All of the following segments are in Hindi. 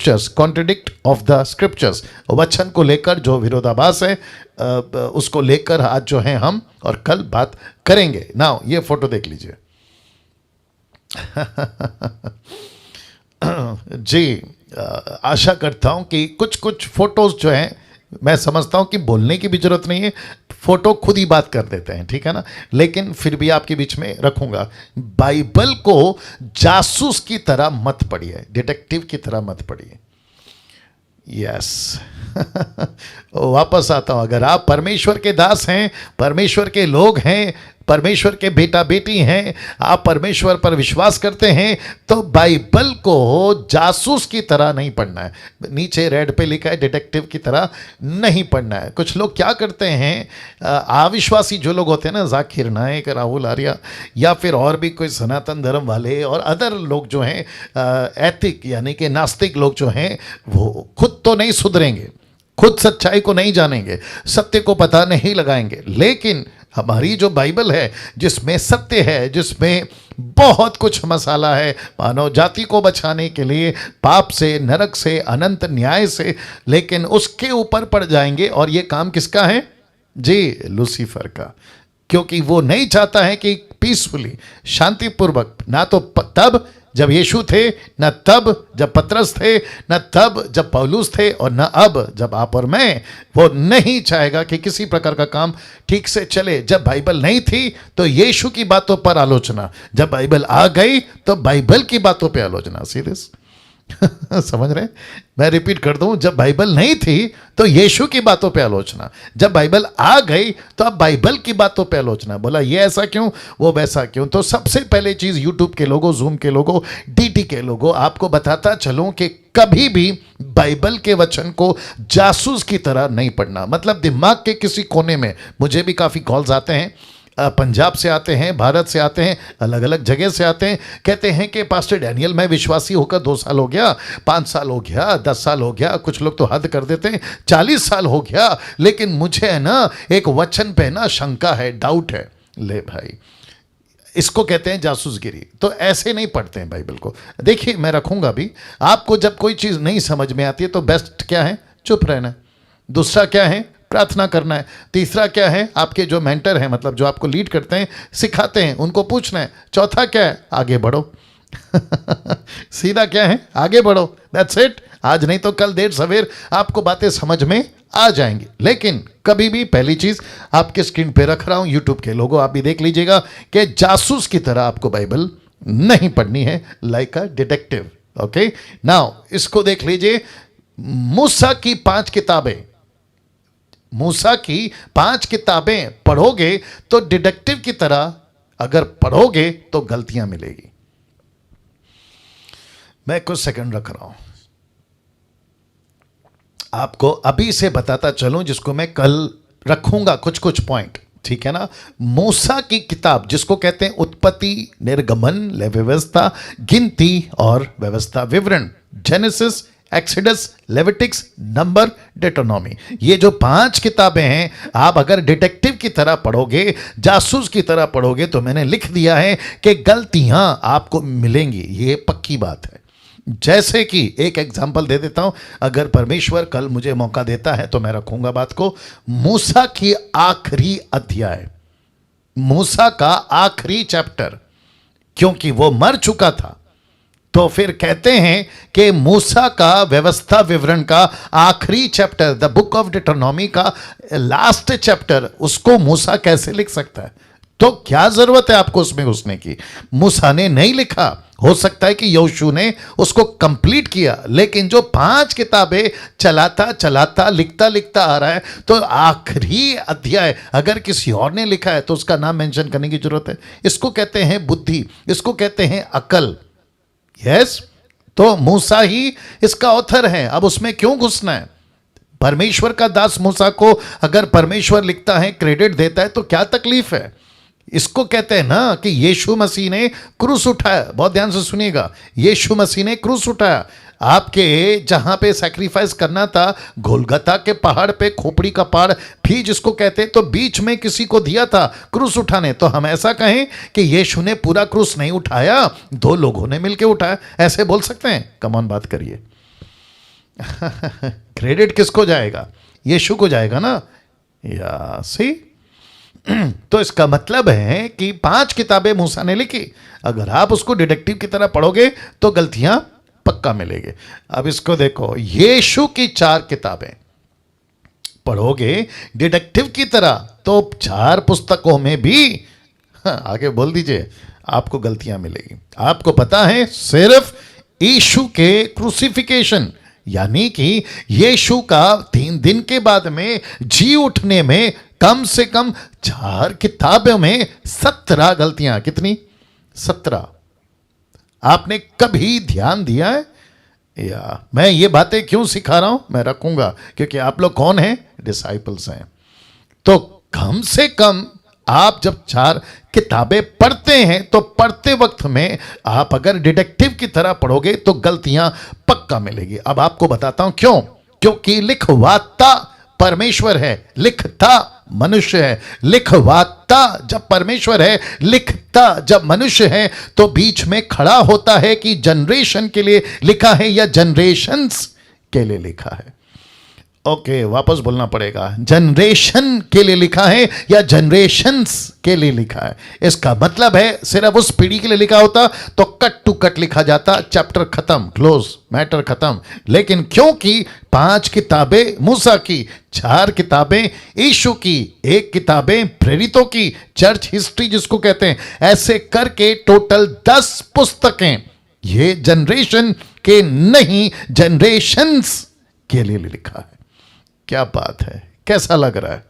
Scriptures, contradict of the scriptures, वचन को लेकर जो विरोधाभास है उसको लेकर आज जो है हम और कल बात करेंगे। नाउ ये फोटो देख लीजिए। जी, आशा करता हूं कि कुछ कुछ फोटोज जो हैं, मैं समझता हूं कि बोलने की भी जरूरत नहीं है, फोटो खुद ही बात कर देते हैं, ठीक है ना, लेकिन फिर भी आपके बीच में रखूंगा। बाइबल को जासूस की तरह मत पढ़िए, डिटेक्टिव की तरह मत पढ़िए। यस वापस आता हूं, अगर आप परमेश्वर के दास हैं, परमेश्वर के लोग हैं, परमेश्वर के बेटा बेटी हैं, आप परमेश्वर पर विश्वास करते हैं, तो बाइबल को जासूस की तरह नहीं पढ़ना है। नीचे रेड पे लिखा है डिटेक्टिव की तरह नहीं पढ़ना है। कुछ लोग क्या करते हैं, अविश्वासी जो लोग होते हैं ना, जाकिर नायक, राहुल आर्या, या फिर और भी कोई सनातन धर्म वाले और अदर लोग जो हैं एथिक यानी कि नास्तिक लोग जो हैं, वो खुद तो नहीं सुधरेंगे, खुद सच्चाई को नहीं जानेंगे, सत्य को पता नहीं लगाएंगे, लेकिन हमारी जो बाइबल है जिसमें सत्य है, जिसमें बहुत कुछ मसाला है मानव जाति को बचाने के लिए, पाप से, नरक से, अनंत न्याय से, लेकिन उसके ऊपर पड़ जाएंगे। और ये काम किसका है जी? लूसीफर का, क्योंकि वो नहीं चाहता है कि पीसफुली, शांतिपूर्वक, ना तो तब जब यीशु थे, न तब जब पतरस थे, न तब जब पौलुस थे, और न अब जब आप और मैं, वो नहीं चाहेगा कि किसी प्रकार का काम ठीक से चले। जब बाइबल नहीं थी तो यीशु की बातों पर आलोचना, जब बाइबल आ गई तो बाइबल की बातों पे आलोचना। सीरियस समझ रहे? मैं रिपीट कर दूं, जब बाइबल नहीं थी तो यीशु की बातों पे आलोचना, जब बाइबल आ गई तो अब बाइबल की बातों पे आलोचना। बोला ये ऐसा क्यों, वो वैसा क्यों? तो सबसे पहले चीज, यूट्यूब के लोगों, जूम के लोगों, डीटी के लोगों, आपको बताता चलूं कि कभी भी बाइबल के वचन को जासूस की तरह नहीं पढ़ना। मतलब दिमाग के किसी कोने में, मुझे भी काफी कॉल्स आते हैं, पंजाब से आते हैं, भारत से आते हैं, अलग अलग जगह से आते हैं, कहते हैं कि पास्टर डैनियल मैं विश्वासी होकर 2 साल हो गया, 5 साल हो गया, 10 साल हो गया, कुछ लोग तो हद कर देते हैं 40 साल हो गया, लेकिन मुझे है ना एक वचन पे ना शंका है, डाउट है। ले भाई, इसको कहते हैं जासूसगिरी। तो ऐसे नहीं पढ़ते हैं बाइबल को। देखिए मैं रखूंगा भी, आपको जब कोई चीज़ नहीं समझ में आती है तो बेस्ट क्या है? चुप रहना। दूसरा क्या है? प्रार्थना करना है। तीसरा क्या है? आपके जो मेंटर हैं, मतलब जो आपको लीड करते हैं, सिखाते हैं, उनको पूछना है। चौथा क्या है? आगे बढ़ो सीधा क्या है? आगे बढ़ो, दैट्स इट। आज नहीं तो कल देर सवेर आपको बातें समझ में आ जाएंगी। लेकिन कभी भी, पहली चीज आपके स्क्रीन पे रख रहा हूं, यूट्यूब के लोगों आप भी देख लीजिएगा कि जासूस की तरह आपको बाइबल नहीं पढ़नी है, लाइक अ डिटेक्टिव। ओके, नाउ इसको देख लीजिए। मूसा की 5 किताबें, मूसा की 5 किताबें पढ़ोगे तो डिटेक्टिव की तरह अगर पढ़ोगे तो गलतियां मिलेगी। मैं कुछ सेकंड रख रहा हूं, आपको अभी से बताता चलूं, जिसको मैं कल रखूंगा कुछ कुछ पॉइंट, ठीक है ना। मूसा की किताब जिसको कहते हैं उत्पत्ति, निर्गमन, व्यवस्था, गिनती और व्यवस्था विवरण, जेनेसिस, एक्सोडस, लेविटिक्स, नंबर, डेटोनॉमी, ये जो 5 किताबें हैं, आप अगर डिटेक्टिव की तरह पढ़ोगे, जासूस की तरह पढ़ोगे, तो मैंने लिख दिया है कि गलतियां आपको मिलेंगी। ये पक्की बात है। जैसे कि एक एग्जांपल दे देता हूं, अगर परमेश्वर कल मुझे मौका देता है तो मैं रखूंगा बात को। मूसा की आखिरी अध्याय, मूसा का आखिरी चैप्टर, क्योंकि वो मर चुका था, तो फिर कहते हैं कि मूसा का व्यवस्था विवरण का आखिरी चैप्टर, द बुक ऑफ डिटरनॉमी का लास्ट चैप्टर, उसको मूसा कैसे लिख सकता है? तो क्या जरूरत है आपको उसमें घुसने की? मूसा ने नहीं लिखा, हो सकता है कि यहोशू ने उसको कंप्लीट किया, लेकिन जो 5 किताबें चलाता चलाता लिखता लिखता आ रहा है, तो आखिरी अध्याय अगर किसी और ने लिखा है तो उसका नाम मेंशन करने की जरूरत है। इसको कहते हैं बुद्धि, इसको कहते हैं अकल। यस, तो मूसा ही इसका ऑथर है। अब उसमें क्यों घुसना है? परमेश्वर का दास मूसा को अगर परमेश्वर लिखता है, क्रेडिट देता है, तो क्या तकलीफ है? इसको कहते हैं ना कि यीशु मसीह ने क्रूस उठाया। बहुत ध्यान से सुनिएगा, यीशु मसीह ने क्रूस उठाया। आपके जहां पे सैक्रिफाइस करना था, गोलगता के पहाड़ पे, खोपड़ी का पहाड़ भी जिसको कहते हैं, तो बीच में किसी को दिया था क्रूस उठाने। तो हम ऐसा कहें कि यीशु ने पूरा क्रूस नहीं उठाया, 2 लोगों ने मिलकर उठाया, ऐसे बोल सकते हैं? कम ऑन, बात करिए। क्रेडिट किसको जाएगा? यीशु को जाएगा ना। या सी, तो इसका मतलब है कि 5 किताबें मूसा ने लिखी, अगर आप उसको डिटेक्टिव की तरह पढ़ोगे तो गलतियां पक्का मिलेगी। अब इसको देखो, यीशु की 4 किताबें पढ़ोगे डिटेक्टिव की तरह तो 4 पुस्तकों में भी आगे बोल दीजिए आपको गलतियां मिलेगी। आपको पता है सिर्फ यीशु के क्रूसिफिकेशन यानी कि यीशु का 3 दिन के बाद में जी उठने में कम से कम 4 किताबों में 17 गलतियां। कितनी? 17। आपने कभी ध्यान दिया है? या मैं ये बातें क्यों सिखा रहा हूं? मैं रखूंगा क्योंकि आप लोग कौन हैं? डिसाइपल्स हैं। तो कम से कम आप जब 4 किताबें पढ़ते हैं तो पढ़ते वक्त में आप अगर डिटेक्टिव की तरह पढ़ोगे तो गलतियां पक्का मिलेगी। अब आपको बताता हूं क्यों। क्योंकि लिखवाता परमेश्वर है, लिखता मनुष्य है। लिखवाता जब परमेश्वर है, लिखता जब मनुष्य है, तो बीच में खड़ा होता है कि जनरेशन के लिए लिखा है या जनरेशंस के लिए लिखा है। ओके, वापस बोलना पड़ेगा, जनरेशन के लिए लिखा है या जनरेशंस के लिए लिखा है। इसका मतलब है सिर्फ उस पीढ़ी के लिए लिखा होता तो कट टू कट लिखा जाता, चैप्टर खत्म, क्लोज, मैटर खत्म। लेकिन क्योंकि 5 किताबें मूसा की, 4 किताबें यीशु की, 1 किताबें प्रेरितों की, चर्च हिस्ट्री जिसको कहते हैं, ऐसे करके टोटल 10 पुस्तकें ये जनरेशन के नहीं जनरेशंस के लिए लिखा है। क्या बात है, कैसा लग रहा है?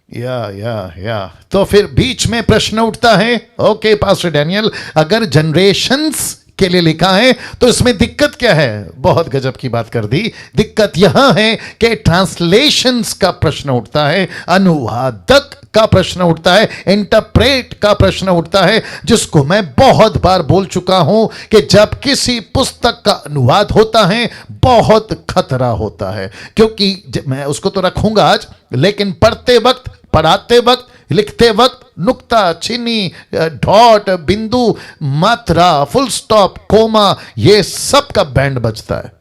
या तो फिर बीच में प्रश्न उठता है, ओके पास्टर डैनियल, अगर जनरेशंस के लिए लिखा है तो इसमें दिक्कत क्या है? बहुत गजब की बात कर दी। दिक्कत यहां है कि ट्रांसलेशंस का प्रश्न उठता है, अनुवादक का प्रश्न उठता है, इंटरप्रेट का प्रश्न उठता है, जिसको मैं बहुत बार बोल चुका हूं कि जब किसी पुस्तक का अनुवाद होता है बहुत खतरा होता है। क्योंकि मैं उसको तो रखूंगा आज, लेकिन पढ़ते वक्त, पढ़ाते वक्त, लिखते वक्त नुक्ता, चीनी, डॉट, बिंदु, मात्रा, फुल स्टॉप, कोमा, ये सब का बैंड बजता है।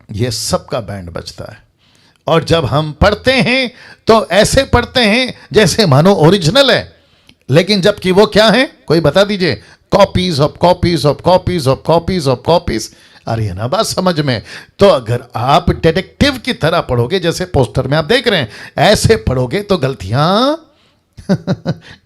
ये सब का बैंड बजता है। और जब हम पढ़ते हैं तो ऐसे पढ़ते हैं जैसे मानो ओरिजिनल है, लेकिन जबकि वो क्या है? कोई बता दीजिए। Copies of copies of copies of copies of copies. अरे है ना बात समझ में? तो अगर आप डिटेक्टिव की तरह पढ़ोगे, जैसे पोस्टर में आप देख रहे हैं, ऐसे पढ़ोगे तो गलतियां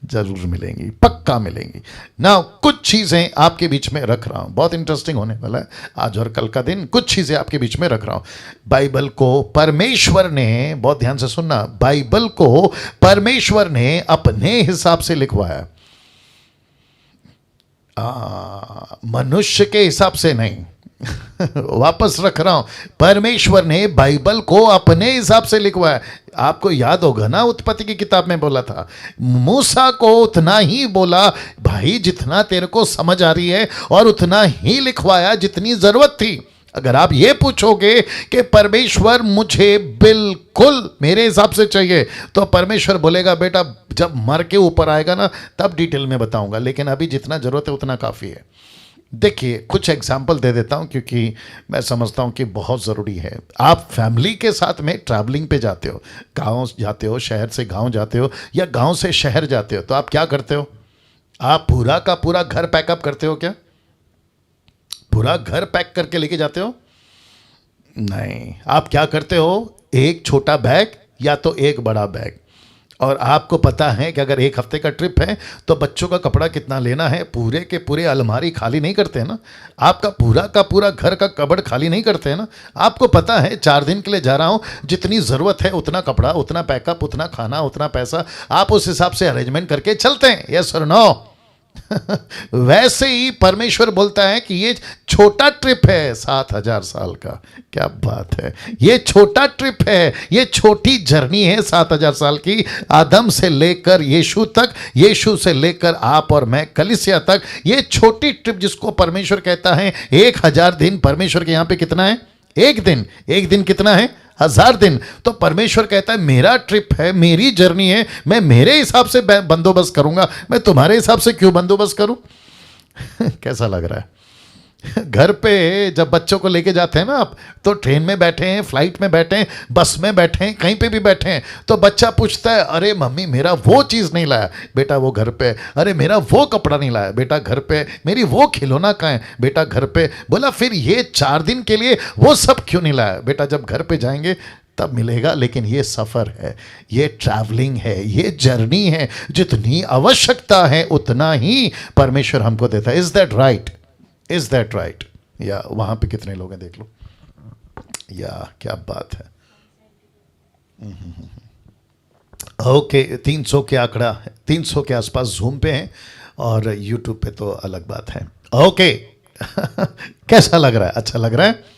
जरूर मिलेंगी, पक्का मिलेंगी ना। कुछ चीजें आपके बीच में रख रहा हूं, बहुत इंटरेस्टिंग होने वाला है आज और कल का दिन। कुछ चीजें आपके बीच में रख रहा हूं। बाइबल को परमेश्वर ने, बहुत ध्यान से सुनना, बाइबल को परमेश्वर ने अपने हिसाब से लिखवाया, मनुष्य के हिसाब से नहीं। वापस रख रहा हूं, परमेश्वर ने बाइबल को अपने हिसाब से लिखवाया। आपको याद होगा ना, उत्पत्ति की किताब में बोला था, मूसा को उतना ही बोला भाई जितना तेरे को समझ आ रही है, और उतना ही लिखवाया जितनी जरूरत थी। अगर आप ये पूछोगे कि परमेश्वर मुझे बिल्कुल मेरे हिसाब से चाहिए, तो परमेश्वर बोलेगा बेटा जब मर के ऊपर आएगा ना तब डिटेल में बताऊंगा, लेकिन अभी जितना जरूरत है उतना काफ़ी है। देखिए कुछ एग्जाम्पल दे देता हूं क्योंकि मैं समझता हूं कि बहुत ज़रूरी है। आप फैमिली के साथ में ट्रैवलिंग पे जाते हो, गांव जाते हो, शहर से गांव जाते हो या गांव से शहर जाते हो, तो आप क्या करते हो? आप पूरा का पूरा घर पैकअप करते हो क्या? पूरा घर पैक करके लेके जाते हो? नहीं। आप क्या करते हो? एक छोटा बैग या तो एक बड़ा बैग। और आपको पता है कि अगर 1 हफ्ते का ट्रिप है तो बच्चों का कपड़ा कितना लेना है, पूरे के पूरे अलमारी खाली नहीं करते हैं ना। आपका पूरा का पूरा घर का कबर्ड खाली नहीं करते हैं ना। आपको पता है 4 दिन के लिए जा रहा हूं, जितनी ज़रूरत है उतना कपड़ा, उतना पैकअप, उतना खाना, उतना पैसा, आप उस हिसाब से अरेंजमेंट करके चलते हैं। यस और नो? वैसे ही परमेश्वर बोलता है कि ये छोटा ट्रिप है 7000 साल का। क्या बात है, ये छोटा ट्रिप है, ये छोटी जर्नी है 7000 साल की, आदम से लेकर यीशु तक, यीशु से लेकर आप और मैं कलीसिया तक। ये छोटी ट्रिप जिसको परमेश्वर कहता है 1000 दिन, परमेश्वर के यहां पे कितना है? 1 दिन। 1 दिन कितना है? 1000 दिन। तो परमेश्वर कहता है मेरा ट्रिप है, मेरी जर्नी है, मैं मेरे हिसाब से बंदोबस्त करूंगा, मैं तुम्हारे हिसाब से क्यों बंदोबस्त करूं? कैसा लग रहा है? घर पे जब बच्चों को लेके जाते हैं ना आप, तो ट्रेन में बैठे हैं, फ्लाइट में बैठे हैं, बस में बैठे हैं, कहीं पे भी बैठे हैं, तो बच्चा पूछता है अरे मम्मी मेरा वो चीज़ नहीं लाया, बेटा वो घर पे, अरे मेरा वो कपड़ा नहीं लाया, बेटा घर पे, मेरी वो खिलौना कहाँ है, बेटा घर पे। बोला फिर ये 4 दिन के लिए वो सब क्यों नहीं लाया, बेटा जब घर पे जाएंगे तब मिलेगा। लेकिन ये सफ़र है, ये ट्रैवलिंग है, ये जर्नी है, जितनी आवश्यकता है उतना ही परमेश्वर हमको देता है। Is that right? Is that right? या वहां पे कितने लोग हैं देख लो, या क्या बात है। ओके 300 के आंकड़ा, 300 के आसपास जूम पे हैं और यूट्यूब पे तो अलग बात है। ओके कैसा लग रहा है? अच्छा लग रहा है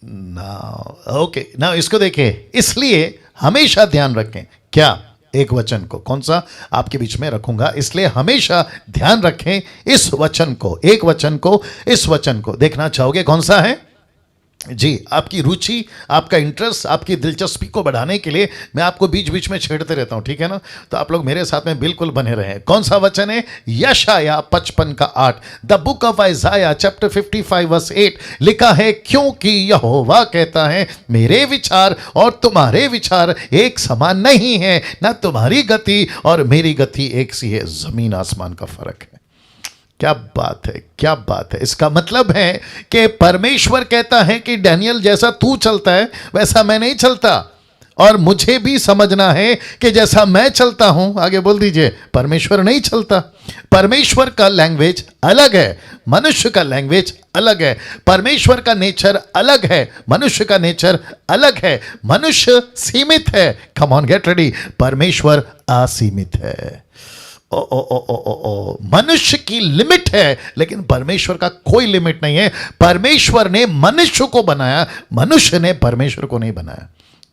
ना? ओके ना, इसको देखिए, इसलिए हमेशा ध्यान रखें क्या, एक वचन को, कौन सा आपके बीच में रखूंगा, इसलिए हमेशा ध्यान रखें इस वचन को, एक वचन को, इस वचन को। देखना चाहोगे कौन सा है जी? आपकी रुचि, आपका इंटरेस्ट, आपकी दिलचस्पी को बढ़ाने के लिए मैं आपको बीच बीच में छेड़ते रहता हूं, ठीक है ना? तो आप लोग मेरे साथ में बिल्कुल बने रहें। कौन सा वचन है? यशाया 55 का 8, the book of Isaiah chapter 55 verse 8 लिखा है, क्योंकि यहोवा कहता है मेरे विचार और तुम्हारे विचार एक समान नहीं है, ना तुम्हारी गति और मेरी गति एक सी है, जमीन आसमान का फर्क है। क्या बात है, क्या बात है। इसका मतलब है कि परमेश्वर कहता है कि डैनियल जैसा तू चलता है वैसा मैं नहीं चलता, और मुझे भी समझना है कि जैसा मैं चलता हूं, आगे बोल दीजिए, परमेश्वर नहीं चलता। परमेश्वर का लैंग्वेज अलग है, मनुष्य का लैंग्वेज अलग है। परमेश्वर का नेचर अलग है, मनुष्य का नेचर अलग है। मनुष्य सीमित है, कम ऑन गेट रेडी, परमेश्वर असीमित है। ओ ओ ओ ओ ओ ओ मनुष्य की लिमिट है, लेकिन परमेश्वर का कोई लिमिट नहीं है। परमेश्वर ने मनुष्य को बनाया, मनुष्य ने परमेश्वर को नहीं बनाया।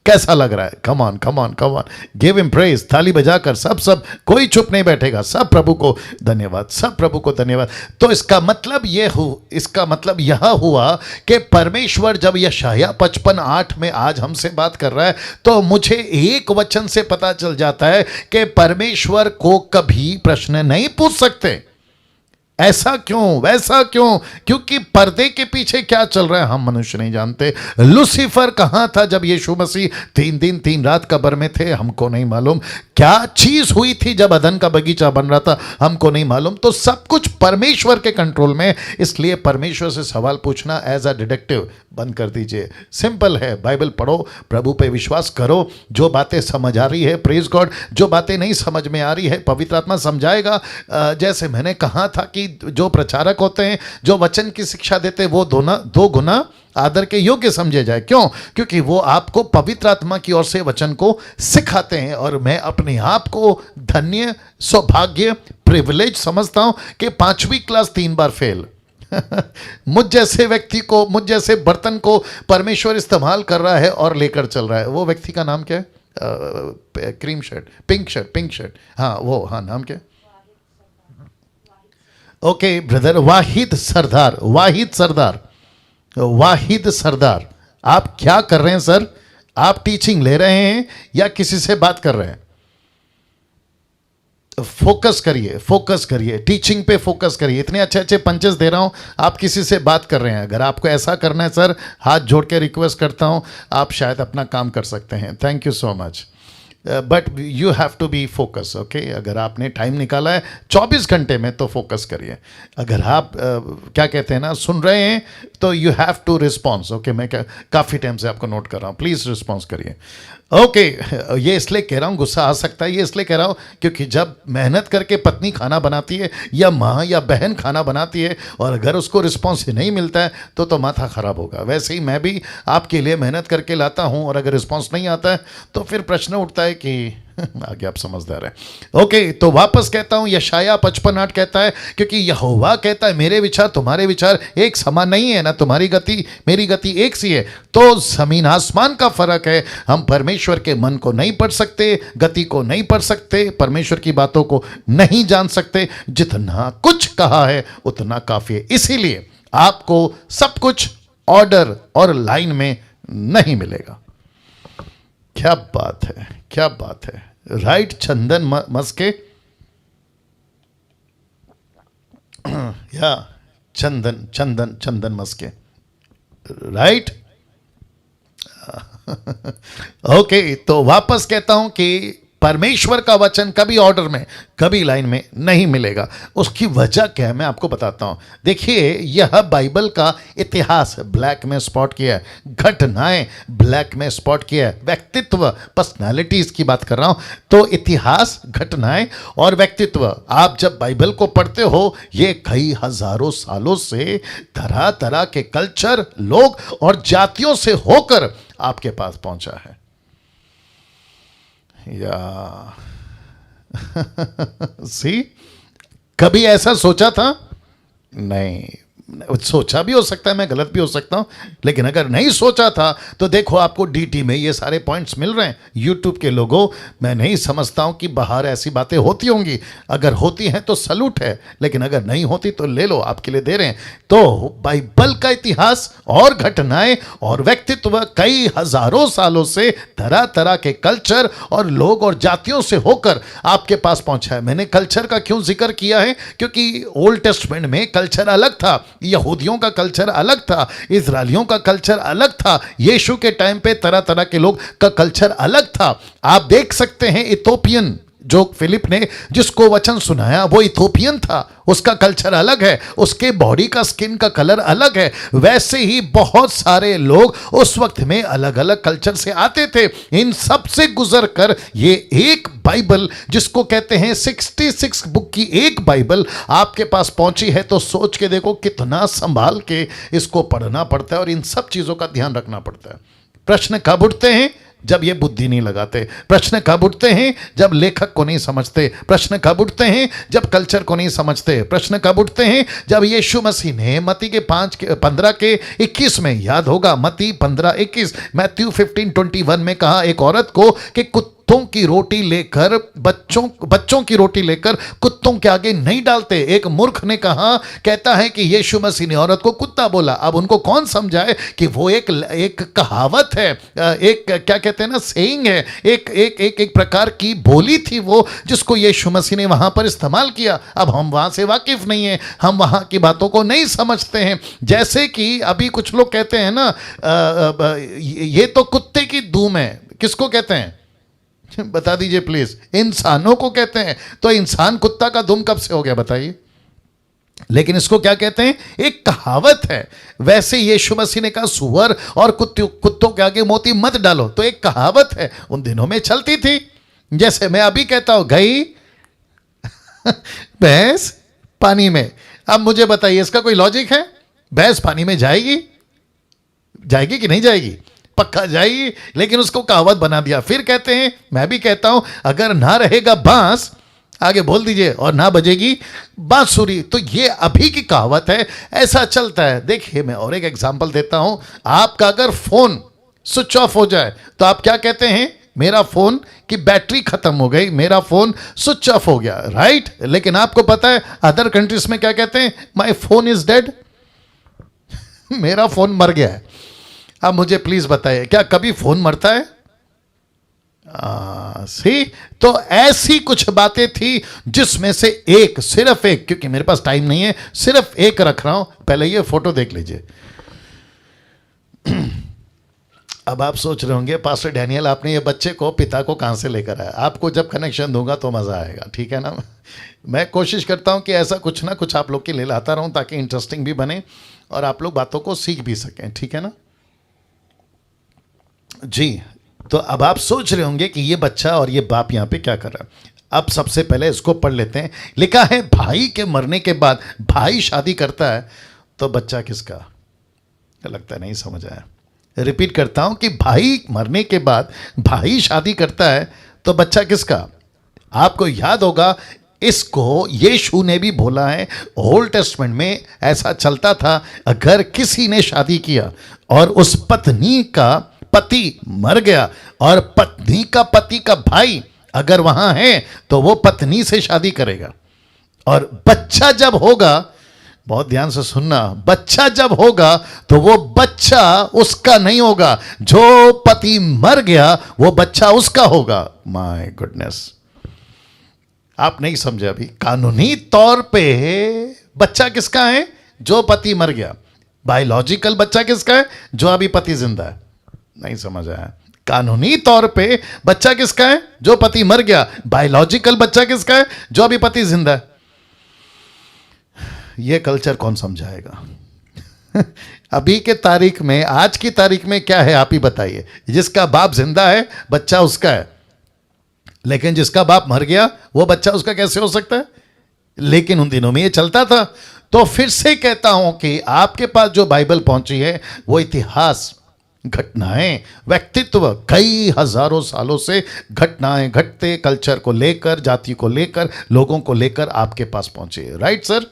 कैसा लग रहा है? Come on come on come on, give him praise, ताली बजाकर सब कोई चुप नहीं बैठेगा, सब प्रभु को धन्यवाद, सब प्रभु को धन्यवाद। तो इसका मतलब यह हुआ कि परमेश्वर जब यशाया 55:8 में आज हमसे बात कर रहा है, तो मुझे एक वचन से पता चल जाता है कि परमेश्वर को कभी प्रश्न नहीं पूछ सकते, ऐसा क्यों, वैसा क्यों, क्योंकि पर्दे के पीछे क्या चल रहा है हम मनुष्य नहीं जानते। लूसीफर कहां था जब यीशु मसीह 3 दिन 3 रात कब्र में थे, हमको नहीं मालूम। क्या चीज हुई थी जब अदन का बगीचा बन रहा था, हमको नहीं मालूम। तो सब कुछ परमेश्वर के कंट्रोल में, इसलिए परमेश्वर से सवाल पूछना एज अ डिटेक्टिव बंद कर दीजिए। सिंपल है, बाइबल पढ़ो, प्रभु पे विश्वास करो, जो बातें समझ आ रही है प्रेज गॉड, जो बातें नहीं समझ में आ रही है पवित्र आत्मा समझाएगा। जैसे मैंने कहा था कि जो प्रचारक होते हैं, जो वचन की शिक्षा देते हैं, वो 2 गुना आदर के योग्य समझे जाए। क्यों? क्योंकि वो आपको पवित्र आत्मा की ओर से वचन को सिखाते हैं। और मैं अपने आप को धन्य, सौभाग्य, प्रिविलेज समझता हूं कि 5वीं क्लास 3 बार फेल मुझ जैसे व्यक्ति को, मुझ जैसे बर्तन को परमेश्वर इस्तेमाल कर रहा है और लेकर चल रहा है। वो व्यक्ति का नाम क्या है? क्रीम शर्ट, पिंक शर्ट, हाँ वो, हाँ नाम क्या? ओके ब्रदर, वाहिद सरदार। आप क्या कर रहे हैं सर? आप टीचिंग ले रहे हैं या किसी से बात कर रहे हैं? फोकस करिए, टीचिंग पे फोकस करिए। इतने अच्छे पंचेस दे रहा हूं, आप किसी से बात कर रहे हैं। अगर आपको ऐसा करना है सर, हाथ जोड़ के रिक्वेस्ट करता हूं, आप शायद अपना काम कर सकते हैं। Thank you so much, but you have to be focus. Okay, अगर आपने टाइम निकाला है 24 घंटे में तो फोकस करिए। अगर आप क्या कहते हैं ना, सुन रहे हैं, तो you have to response. Okay, मैं काफ़ी टाइम से आपको नोट कर रहा हूँ, प्लीज़ रिस्पॉन्स करिए। ओके, ये इसलिए कह रहा हूँ, गुस्सा आ सकता है, ये इसलिए कह रहा हूँ क्योंकि जब मेहनत करके पत्नी खाना बनाती है या माँ या बहन खाना बनाती है और अगर उसको रिस्पॉन्स नहीं मिलता है तो माथा ख़राब होगा। वैसे ही मैं भी आपके लिए मेहनत करके लाता हूँ और अगर रिस्पॉन्स नहीं आता है तो फिर प्रश्न उठता है कि आगे आप समझदार हैं। ओके, तो वापस कहता हूं, यशाया 55:8 कहता है, क्योंकि यहोवा कहता है मेरे विचार तुम्हारे विचार एक समान नहीं है, ना तुम्हारी गति मेरी गति एक सी है। तो जमीन आसमान का फर्क है। हम परमेश्वर के मन को नहीं पढ़ सकते, गति को नहीं पढ़ सकते, परमेश्वर की बातों को नहीं जान सकते। जितना कुछ कहा है उतना काफी है। इसीलिए आपको सब कुछ ऑर्डर और लाइन में नहीं मिलेगा। क्या बात है, क्या बात है। राइट चंदन मस्के, या चंदन चंदन चंदन मस्के, राइट। ओके, तो वापस कहता हूं कि परमेश्वर का वचन कभी ऑर्डर में, कभी लाइन में नहीं मिलेगा। उसकी वजह क्या है मैं आपको बताता हूं। देखिए, यह बाइबल का इतिहास ब्लैक में स्पॉट किया है, घटनाएं ब्लैक में स्पॉट किया है, व्यक्तित्व, पर्सनालिटीज की बात कर रहा हूं। तो इतिहास, घटनाएं और व्यक्तित्व, आप जब बाइबल को पढ़ते हो, ये कई हजारों सालों से तरह तरह के कल्चर, लोग और जातियों से होकर आपके पास पहुंचा है। या सी, कभी ऐसा सोचा था? नहीं, सोचा भी हो सकता है, मैं गलत भी हो सकता हूं, लेकिन अगर नहीं सोचा था तो देखो, आपको डीटी में ये सारे पॉइंट्स मिल रहे हैं। यूट्यूब के लोगों, मैं नहीं समझता हूं कि बाहर ऐसी बातें होती होंगी। अगर होती हैं तो सलूट है, लेकिन अगर नहीं होती तो ले लो, आपके लिए दे रहे हैं। तो बाइबल का इतिहास और घटनाएं और व्यक्तित्व कई हजारों सालों से तरह तरह के कल्चर और लोग और जातियों से होकर आपके पास पहुंचा है। मैंने कल्चर का क्यों जिक्र किया है? क्योंकि ओल्ड टेस्टमेंट में कल्चर अलग था, यहूदियों का कल्चर अलग था, इजरायलियों का कल्चर अलग था, यीशु के टाइम पे तरह तरह के लोग का कल्चर अलग था। आप देख सकते हैं, इथोपियन जो फिलिप ने जिसको वचन सुनाया वो इथोपियन था, उसका कल्चर अलग है, उसके बॉडी का, स्किन का कलर अलग है। वैसे ही बहुत सारे लोग उस वक्त में अलग अलग कल्चर से आते थे। इन सब से गुजर कर ये एक बाइबल, जिसको कहते हैं 66 बुक की एक बाइबल आपके पास पहुंची है। तो सोच के देखो कितना संभाल के इसको पढ़ना पड़ता है और इन सब चीजों का ध्यान रखना पड़ता है। प्रश्न कब उठते हैं? जब ये बुद्धि नहीं लगाते। प्रश्न कब उठते हैं? जब लेखक को नहीं समझते। प्रश्न कब उठते हैं? जब कल्चर को नहीं समझते। प्रश्न कब उठते हैं? जब यीशु मसीह ने मत्ती के 15 के 21 में, याद होगा मत्ती 15:21, मैथ्यू 15:21 में कहा एक औरत को कि कुत्तों की रोटी लेकर, बच्चों की रोटी लेकर कुत्तों के आगे नहीं डालते। एक मूर्ख ने कहा, कहता है कि यीशु मसीह ने औरत को कुत्ता बोला। अब उनको कौन समझाए कि वो एक कहावत है, एक क्या कहते हैं ना, सेइंग है, एक प्रकार की बोली थी वो, जिसको यीशु मसीह ने वहां पर इस्तेमाल किया। अब हम वहां से वाकिफ नहीं है, हम वहां की बातों को नहीं समझते हैं। जैसे कि अभी कुछ लोग कहते हैं ना, ये तो कुत्ते की धूम है। किसको कहते हैं? बता दीजिए प्लीज। इंसानों को कहते हैं। तो इंसान कुत्ता का दुम कब से हो गया बताइए? लेकिन इसको क्या कहते हैं? एक कहावत है। वैसे यीशु मसीह ने कहा सुअर और कुत्तों के आगे मोती मत डालो, तो एक कहावत है, उन दिनों में चलती थी। जैसे मैं अभी कहता हूं गई भैंस पानी में। अब मुझे बताइए, इसका कोई लॉजिक है? भैंस पानी में जाएगी कि नहीं जाएगी? पक्का जाएगी, लेकिन उसको कहावत बना दिया। फिर कहते हैं, मैं भी कहता हूं, अगर ना रहेगा बांस, आगे बोल दीजिए, और ना बजेगी बांसुरी, तो ये अभी की कहावत है, ऐसा चलता है। देखिए, मैं और एक एग्जांपल देता हूं। आपका अगर फोन स्विच ऑफ हो जाए तो आप क्या कहते हैं? मेरा फोन की बैटरी खत्म हो गई, मेरा फोन स्विच ऑफ हो गया, राइट? लेकिन आपको पता है अदर कंट्रीज में क्या कहते हैं? माई फोन इज डेड, मेरा फोन मर गया है। अब मुझे प्लीज बताइए, क्या कभी फोन मरता है? सी, तो ऐसी कुछ बातें थी जिसमें से एक, सिर्फ एक, क्योंकि मेरे पास टाइम नहीं है, सिर्फ एक रख रहा हूं। पहले ये फोटो देख लीजिए। अब आप सोच रहे होंगे, पास्टर डैनियल आपने ये बच्चे को, पिता को कहां से लेकर आया? आपको जब कनेक्शन दूंगा तो मजा आएगा, ठीक है ना? मैं कोशिश करता हूं कि ऐसा कुछ ना कुछ आप लोग के लिए लाता रहूं, ताकि इंटरेस्टिंग भी बने और आप लोग बातों को सीख भी सकें, ठीक है ना जी? तो अब आप सोच रहे होंगे कि ये बच्चा और ये बाप यहाँ पे क्या कर रहा है। अब सबसे पहले इसको पढ़ लेते हैं। लिखा है, भाई के मरने के बाद भाई शादी करता है तो बच्चा किसका? लगता है नहीं समझ आया। रिपीट करता हूं कि भाई मरने के बाद भाई शादी करता है तो बच्चा किसका? आपको याद होगा, इसको यीशु ने भी बोला है। ओल्ड टेस्टमेंट में ऐसा चलता था, अगर किसी ने शादी किया और उस पत्नी का पति मर गया और पत्नी का पति का भाई अगर वहां है तो वो पत्नी से शादी करेगा। और बच्चा जब होगा, बहुत ध्यान से सुनना, बच्चा जब होगा तो वो बच्चा उसका नहीं होगा, जो पति मर गया वो बच्चा उसका होगा। माय गुडनेस, आप नहीं समझे अभी। कानूनी तौर पे बच्चा किसका है? जो पति मर गया। बायोलॉजिकल बच्चा किसका है? जो अभी पति जिंदा है। नहीं समझ आया? कानूनी तौर पे बच्चा किसका है? जो पति मर गया। बायोलॉजिकल बच्चा किसका है? जो अभी पति जिंदा है। यह कल्चर कौन समझाएगा? अभी के तारीख में, आज की तारीख में क्या है आप ही बताइए। जिसका बाप जिंदा है बच्चा उसका है, लेकिन जिसका बाप मर गया वो बच्चा उसका कैसे हो सकता है? लेकिन उन दिनों में ये चलता था। तो फिर से कहता हूं कि आपके पास जो बाइबल पहुंची है वो इतिहास, घटनाएं, व्यक्तित्व, कई हजारों सालों से घटनाएं घटते कल्चर को लेकर, जाति को लेकर, लोगों को लेकर आपके पास पहुंचे। Right sir?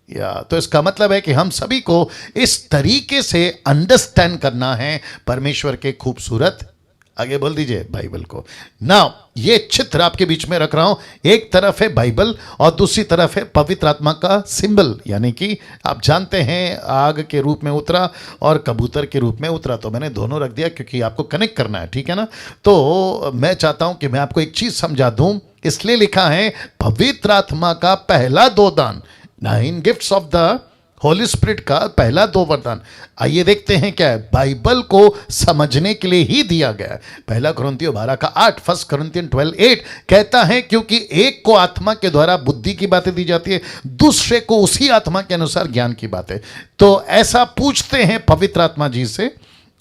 या तो इसका मतलब है कि हम सभी को इस तरीके से अंडरस्टैंड करना है परमेश्वर के खूबसूरत, आगे बोल दीजिए, बाइबल को। नाउ ये चित्र आपके बीच में रख रहा हूं। एक तरफ है बाइबल और दूसरी तरफ है पवित्र आत्मा का सिंबल, यानी कि आप जानते हैं आग के रूप में उतरा और कबूतर के रूप में उतरा। तो मैंने दोनों रख दिया क्योंकि आपको कनेक्ट करना है, ठीक है ना? तो मैं चाहता हूं कि मैं आपको एक चीज समझा दूं, इसलिए लिखा है पवित्र आत्मा का पहला 2 दान, 9 gifts of the Holi spirit का पहला 2 वरदान। आइए देखते हैं क्या है। बाइबल को समझने के लिए ही दिया गया है। पहला कुरिन्थियों 12 का 8, 1 कुरिन्थियन 12:8 कहता है क्योंकि एक को आत्मा के द्वारा बुद्धि की बातें दी जाती है, दूसरे को उसी आत्मा के अनुसार ज्ञान की बातें। तो ऐसा पूछते हैं पवित्र आत्मा जी से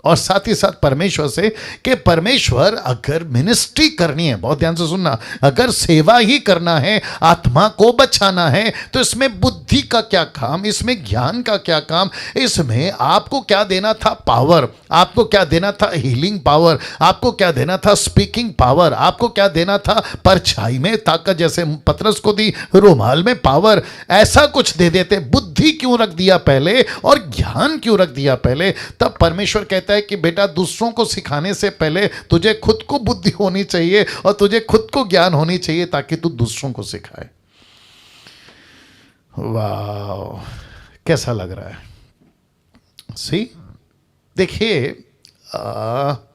और साथ ही साथ परमेश्वर से कि परमेश्वर अगर मिनिस्ट्री करनी है, बहुत ध्यान से सुनना, अगर सेवा ही करना है, आत्मा को बचाना है, तो इसमें बुद्धि का क्या काम, इसमें ज्ञान का क्या काम, इसमें आपको क्या देना था? पावर। आपको क्या देना था? Healing power. आपको क्या देना था? Speaking power. आपको क्या देना था? परछाई में ताकत, जैसे पतरस को दी, रुमाल में पावर। ऐसा कुछ दे देते। बुद्धि क्यों रख दिया पहले और ज्ञान क्यों रख दिया पहले? तब परमेश्वर कहता है कि बेटा दूसरों को सिखाने से पहले तुझे खुद को बुद्धि होनी चाहिए और तुझे खुद को ज्ञान होनी चाहिए ताकि तू दूसरों को सिखाए। वाह, कैसा लग रहा है? सी, देखिए,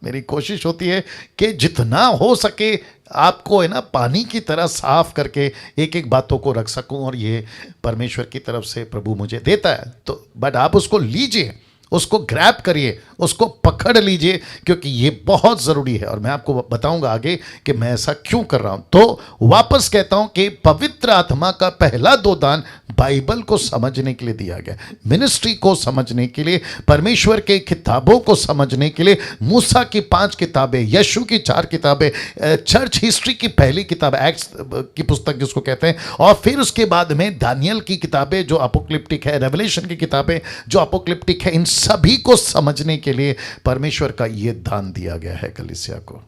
मेरी कोशिश होती है कि जितना हो सके आपको है ना पानी की तरह साफ करके एक एक बातों को रख सकूं, और ये परमेश्वर की तरफ से प्रभु मुझे देता है। तो बट आप उसको लीजिए, उसको ग्रैब करिए, उसको पकड़ लीजिए, क्योंकि ये बहुत ज़रूरी है और मैं आपको बताऊंगा आगे कि मैं ऐसा क्यों कर रहा हूं। तो वापस कहता हूं कि पवित्र आत्मा का पहला 2 दान बाइबल को समझने के लिए दिया गया, मिनिस्ट्री को समझने के लिए, परमेश्वर के किताबों को समझने के लिए। मूसा की 5 किताबें, यीशु की 4 किताबें, चर्च हिस्ट्री की पहली किताब एक्ट्स की पुस्तक जिसको कहते हैं, और फिर उसके बाद में दानियल की किताबें जो अपोक्लिप्टिक है, रेवलेशन की किताबें जो अपोक्लिप्टिक है, इन सभी को समझने के लिए परमेश्वर का ये दान दिया गया है कलीसिया को।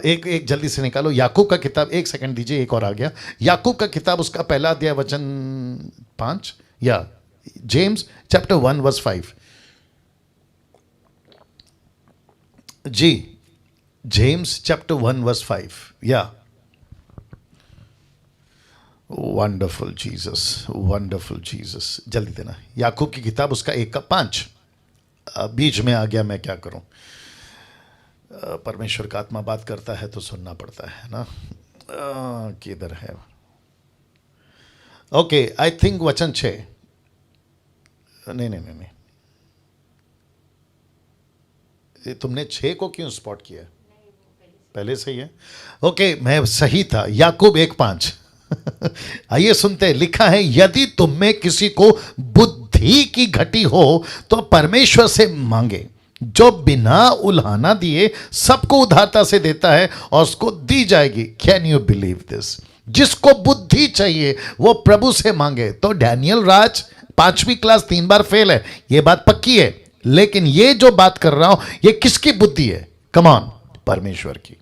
एक जल्दी से निकालो याकूब का किताब, 1 सेकंड दीजिए, एक और आ गया। याकूब का किताब उसका पहला अध्याय वचन 5, या जेम्स चैप्टर 1 वर्स 5। जी, जेम्स चैप्टर 1 वर्स 5, या वंडरफुल जीसस, वंडरफुल जीसस। जल्दी देना। याकूब की किताब उसका 1 का 5। बीच में आ गया, मैं क्या करूं? परमेश्वर का आत्मा बात करता है तो सुनना पड़ता है ना। किधर है? ओके, आई थिंक वचन 6। नहीं, तुमने 6 को क्यों स्पॉट किया? पहले से ही है। ओके, मैं सही था। याकूब 1:5। आइए सुनते हैं। लिखा है, यदि तुम में किसी को बुद्धि की घटी हो तो परमेश्वर से मांगे, जो बिना उल्हाना दिए सबको उदारता से देता है और उसको दी जाएगी। Can you believe this? जिसको बुद्धि चाहिए वो प्रभु से मांगे। तो डैनियल राज 5वीं क्लास 3 बार फेल है, ये बात पक्की है, लेकिन ये जो बात कर रहा हूं ये किसकी बुद्धि है? कम ऑन, परमेश्वर की।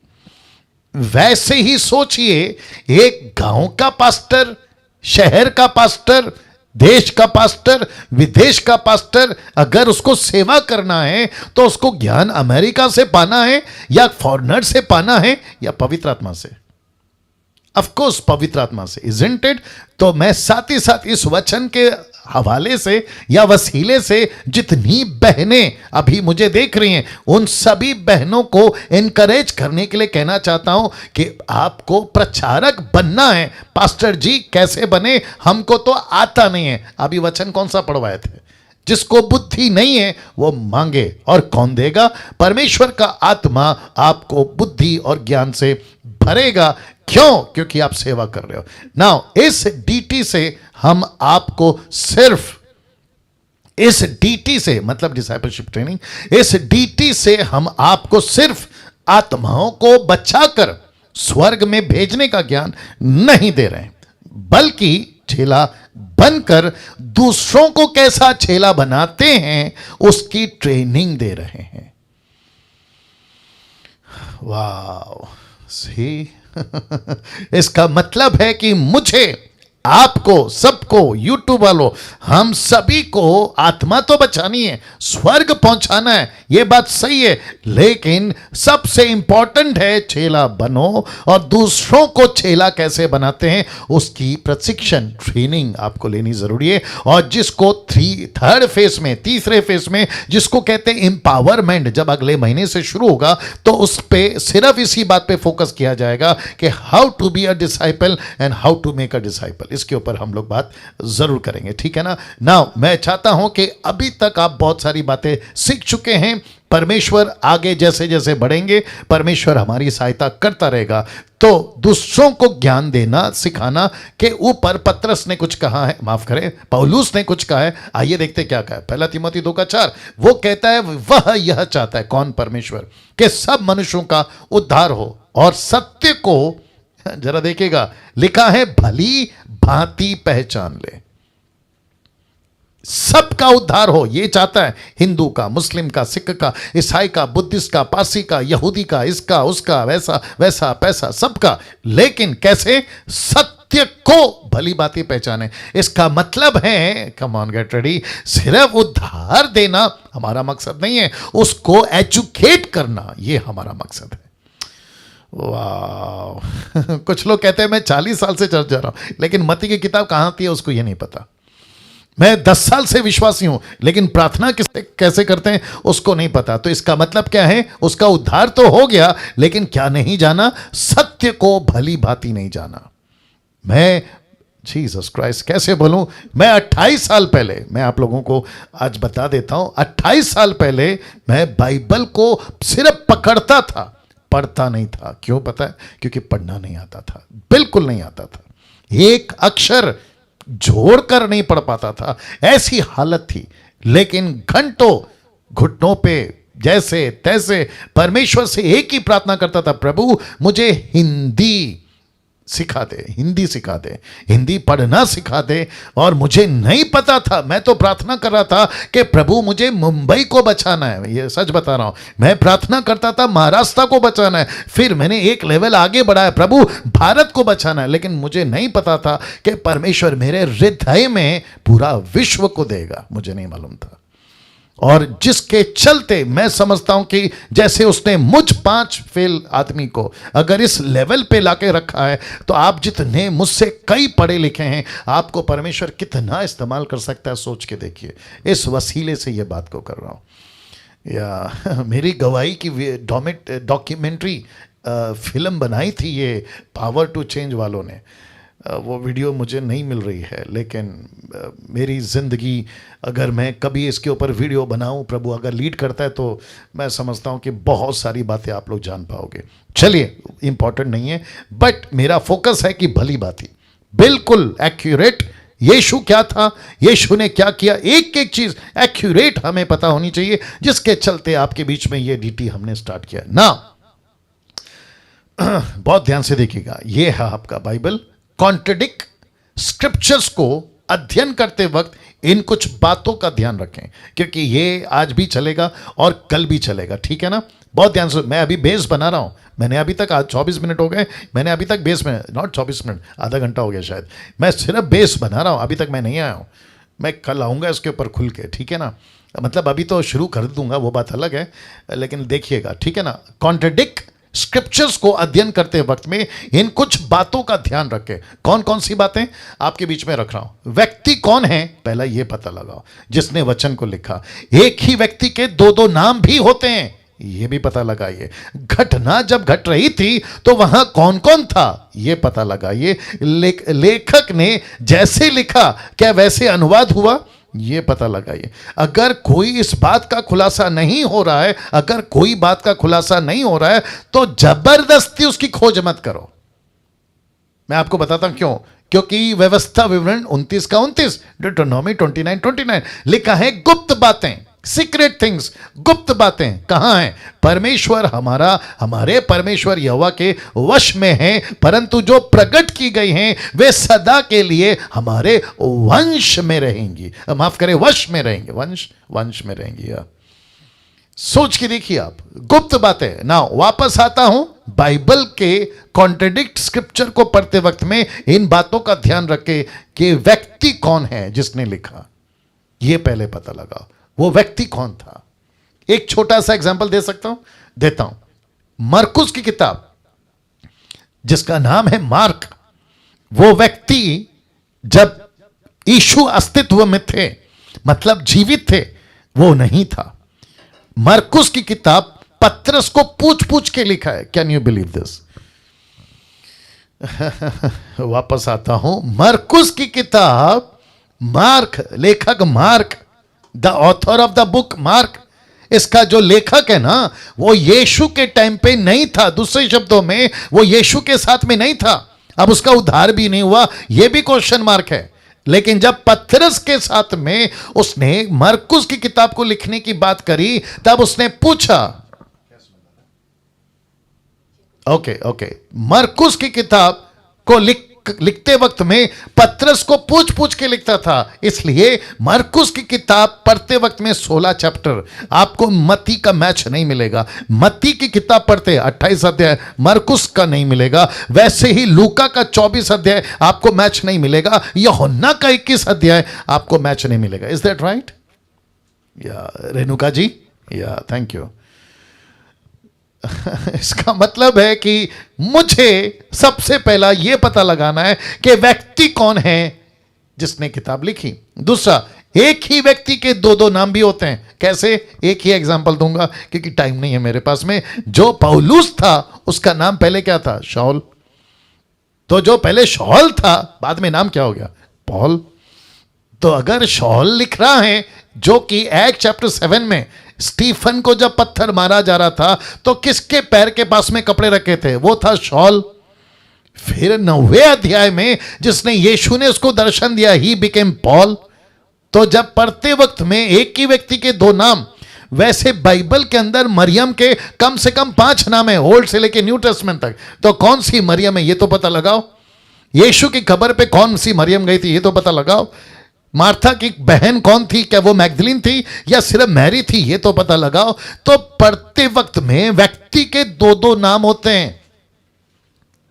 वैसे ही सोचिए, एक गांव का पास्टर, शहर का पास्टर, देश का पास्टर, विदेश का पास्टर, अगर उसको सेवा करना है तो उसको ज्ञान अमेरिका से पाना है या फॉरेनर से पाना है या पवित्र आत्मा से? ऑफ कोर्स पवित्र आत्मा से, इजंट इट? तो मैं साथ ही साथ इस वचन के हवाले से या वसीले से जितनी बहनें अभी मुझे देख रही हैं, उन सभी बहनों को एनकरेज करने के लिए कहना चाहता हूं कि आपको प्रचारक बनना है। पास्टर जी कैसे बने, हमको तो आता नहीं है। अभी वचन कौन सा पढ़वाए थे? जिसको बुद्धि नहीं है वो मांगे और कौन देगा? परमेश्वर का आत्मा आपको बुद्धि और ज्ञान से भरेगा। क्यों? क्योंकि आप सेवा कर रहे हो। नाउ इस डीटी से हम आपको सिर्फ, इस डीटी से मतलब डिसाइपलशिप ट्रेनिंग, इस डीटी से हम आपको सिर्फ आत्माओं को बचाकर स्वर्ग में भेजने का ज्ञान नहीं दे रहे हैं, बल्कि चेला बनकर दूसरों को कैसा चेला बनाते हैं उसकी ट्रेनिंग दे रहे हैं। वाह, सी इसका मतलब है कि मुझे, आपको, सबको, यूट्यूब वालों, हम सभी को आत्मा तो बचानी है, स्वर्ग पहुंचाना है, यह बात सही है, लेकिन सबसे इंपॉर्टेंट है चेला बनो और दूसरों को चेला कैसे बनाते हैं उसकी प्रशिक्षण ट्रेनिंग आपको लेनी जरूरी है। और जिसको थर्ड फेज में, तीसरे फेज में जिसको कहते हैं एम्पावरमेंट, जब अगले महीने से शुरू होगा तो उस पे सिर्फ इसी बात पे फोकस किया जाएगा कि how to be a disciple and how to make a disciple. इसके ऊपर हम लोग बात जरूर करेंगे, ठीक है ना। नाउ मैं चाहता हूं कि अभी तक आप बहुत सारी बातें सीख चुके हैं। परमेश्वर आगे जैसे जैसे बढ़ेंगे, परमेश्वर हमारी सहायता करता रहेगा। तो दूसरों को ज्ञान देना, सिखाना के ऊपर पतरस ने कुछ कहा है, माफ करें पौलुस ने कुछ कहा है। आइए देखते क्या कहा है। पहला तीमुथी 2:4 वो कहता है, वह यह चाहता है, कौन? परमेश्वर, कि सब मनुष्यों का उद्धार हो और सत्य को, जरा देखिएगा, लिखा है भली भांति पहचान ले। सबका उद्धार हो ये चाहता है, हिंदू का, मुस्लिम का, सिख का, ईसाई का, बुद्धिस्ट का, पारसी का, यहूदी का, इसका उसका, वैसा वैसा पैसा, सबका। लेकिन कैसे? सत्य को भली भांति पहचाने। इसका मतलब है, कम ऑन गेट रेडी, सिर्फ उद्धार देना हमारा मकसद नहीं है, उसको एजुकेट करना ये हमारा मकसद है। वाह कुछ लोग कहते हैं मैं 40 साल से चर्च जा रहा हूं, लेकिन मत्ती की किताब कहां थी है उसको ये नहीं पता। मैं 10 साल से विश्वासी हूं, लेकिन प्रार्थना कैसे करते हैं उसको नहीं पता। तो इसका मतलब क्या है? उसका उद्धार तो हो गया, लेकिन क्या नहीं जाना? सत्य को भली भांति नहीं जाना। मैं जीसस क्राइस्ट कैसे बोलूं? मैं 28 साल पहले, मैं आप लोगों को आज बता देता हूं, 28 साल पहले मैं बाइबल को सिर्फ पकड़ता था, पढ़ता नहीं था। क्यों पता है? क्योंकि पढ़ना नहीं आता था, बिल्कुल नहीं आता था, एक अक्षर जोड़कर नहीं पढ़ पाता था, ऐसी हालत थी। लेकिन घंटों घुटनों पे जैसे तैसे परमेश्वर से एक ही प्रार्थना करता था, प्रभु मुझे हिंदी सिखा दे, हिंदी सिखा दे, हिंदी पढ़ना सिखा दे। और मुझे नहीं पता था, मैं तो प्रार्थना कर रहा था कि प्रभु मुझे मुंबई को बचाना है, ये सच बता रहा हूं। मैं प्रार्थना करता था महाराष्ट्र को बचाना है, फिर मैंने एक लेवल आगे बढ़ाया, प्रभु भारत को बचाना है। लेकिन मुझे नहीं पता था कि परमेश्वर मेरे हृदय में पूरा विश्व को देगा, मुझे नहीं मालूम था। और जिसके चलते मैं समझता हूं कि जैसे उसने मुझ 5 फेल आदमी को अगर इस लेवल पे लाके रखा है, तो आप जितने मुझसे कई पढ़े लिखे हैं, आपको परमेश्वर कितना इस्तेमाल कर सकता है सोच के देखिए। इस वसीले से ये बात को कर रहा हूं। या मेरी गवाही की डॉक्यूमेंट्री फिल्म बनाई थी ये पावर टू चेंज वालों ने, वो वीडियो मुझे नहीं मिल रही है, लेकिन मेरी ज़िंदगी, अगर मैं कभी इसके ऊपर वीडियो बनाऊं, प्रभु अगर लीड करता है, तो मैं समझता हूं कि बहुत सारी बातें आप लोग जान पाओगे। चलिए, इंपॉर्टेंट नहीं है, बट मेरा फोकस है कि भली भांति, बिल्कुल एक्यूरेट, यीशु क्या था, यीशु ने क्या किया, एक एक चीज़ एक्यूरेट हमें पता होनी चाहिए, जिसके चलते आपके बीच में ये डीटी हमने स्टार्ट किया ना। बहुत ध्यान से देखिएगा, ये है आपका बाइबल। कॉन्ट्रडिक्ट स्क्रिप्चर्स को अध्ययन करते वक्त इन कुछ बातों का ध्यान रखें, क्योंकि ये आज भी चलेगा और कल भी चलेगा, ठीक है ना। बहुत ध्यान से, मैं अभी बेस बना रहा हूं, मैंने अभी तक, आज 24 मिनट हो गए, मैंने अभी तक बेस में, नॉट 24 मिनट, आधा घंटा हो गया शायद, मैं सिर्फ बेस बना रहा हूं, अभी तक मैं नहीं आया हूं। मैं कल आऊँगा इसके ऊपर खुल के, ठीक है ना। मतलब अभी तो शुरू कर दूंगा, वो बात अलग है, लेकिन देखिएगा, ठीक है ना। कॉन्ट्रडिक्ट स्क्रिप्चर्स को अध्ययन करते वक्त में इन कुछ बातों का ध्यान रखें। कौन कौन सी बातें आपके बीच में रख रहा हूं। व्यक्ति कौन है, पहला यह पता लगाओ जिसने वचन को लिखा। एक ही व्यक्ति के दो दो नाम भी होते हैं, यह भी पता लगाइए। घटना जब घट रही थी तो वहां कौन कौन था, यह पता लगाइए। लेखक ने जैसे लिखा क्या वैसे अनुवाद हुआ, ये पता लगाइए। अगर कोई इस बात का खुलासा नहीं हो रहा है, अगर कोई बात का खुलासा नहीं हो रहा है तो जबरदस्ती उसकी खोज मत करो। मैं आपको बताता हूं क्यों। क्योंकि व्यवस्था विवरण 29 का 29, डिटरोनॉमी 29:29 लिखा है गुप्त बातें, सीक्रेट थिंग्स, गुप्त बातें कहां हैं? परमेश्वर हमारे परमेश्वर यहोवा के वश में हैं, परंतु जो प्रकट की गई हैं वे सदा के लिए हमारे वंश में रहेंगी। माफ करें, वश में रहेंगे, वंश में रहेंगी। सोच के देखिए आप, गुप्त बातें ना। वापस आता हूं, बाइबल के कॉन्ट्रडिक्ट स्क्रिप्चर को पढ़ते वक्त में इन बातों का ध्यान रखें कि व्यक्ति कौन है जिसने लिखा, यह पहले पता लगाओ। वो व्यक्ति कौन था? एक छोटा सा एग्जांपल दे सकता हूं, देता हूं। मरकुस की किताब जिसका नाम है मार्क, वो व्यक्ति जब यीशु अस्तित्व में थे, मतलब जीवित थे, वो नहीं था। मरकुस की किताब पत्रस को पूछ पूछ के लिखा है। Can you believe this? वापस आता हूं, मरकुस की किताब, मार्क, लेखक mark, the author of the book mark, इसका जो लेखक है ना, वो यीशु के टाइम पे नहीं था। दूसरे शब्दों में वो यीशु के साथ में नहीं था। अब उसका उद्धार भी नहीं हुआ, ये भी क्वेश्चन मार्क है। लेकिन जब पतरस के साथ में उसने मरकुस की किताब को लिखने की बात करी, तब उसने पूछा, ओके, मरकुस की किताब को लिखते वक्त में पतरस को पूछ पूछ के लिखता था। इसलिए मरकुस की किताब पढ़ते वक्त में 16 चैप्टर आपको मत्ती का मैच नहीं मिलेगा। मत्ती की किताब पढ़ते 28 अध्याय मरकुस का नहीं मिलेगा। वैसे ही लूका का 24 अध्याय आपको मैच नहीं मिलेगा। यूहन्ना का 21 अध्याय आपको मैच नहीं मिलेगा। Is that right? या रेणुका जी, या थैंक यू। इसका मतलब है कि मुझे सबसे पहला यह पता लगाना है कि व्यक्ति कौन है जिसने किताब लिखी। दूसरा, एक ही व्यक्ति के दो दो नाम भी होते हैं। कैसे? एक ही एग्जांपल दूंगा क्योंकि टाइम नहीं है मेरे पास में। जो पौलुस था उसका नाम पहले क्या था? शाऊल। तो जो पहले शाऊल था बाद में नाम क्या हो गया? पौल। तो अगर शाऊल लिख रहा है, जो कि एक्ट चैप्टर 7 में स्टीफन को जब पत्थर मारा जा रहा था तो किसके पैर के पास में कपड़े रखे थे? वो था शाऊल। फिर 9वें अध्याय में जिसने यीशु ने उसको दर्शन दिया, ही बिकेम पॉल। तो जब पढ़ते वक्त में एक ही व्यक्ति के दो नाम, वैसे बाइबल के अंदर मरियम के कम से कम 5 नाम है, ओल्ड से लेके न्यू टेस्टमेंट तक। तो कौन सी मरियम है ये तो पता लगाओ। यीशु की खबर पे कौन सी मरियम गई थी ये तो पता लगाओ। मार्था की बहन कौन थी? क्या वो मैगदलीन थी या सिर्फ मैरी थी? ये तो पता लगाओ। तो पढ़ते वक्त में व्यक्ति के दो दो नाम होते हैं।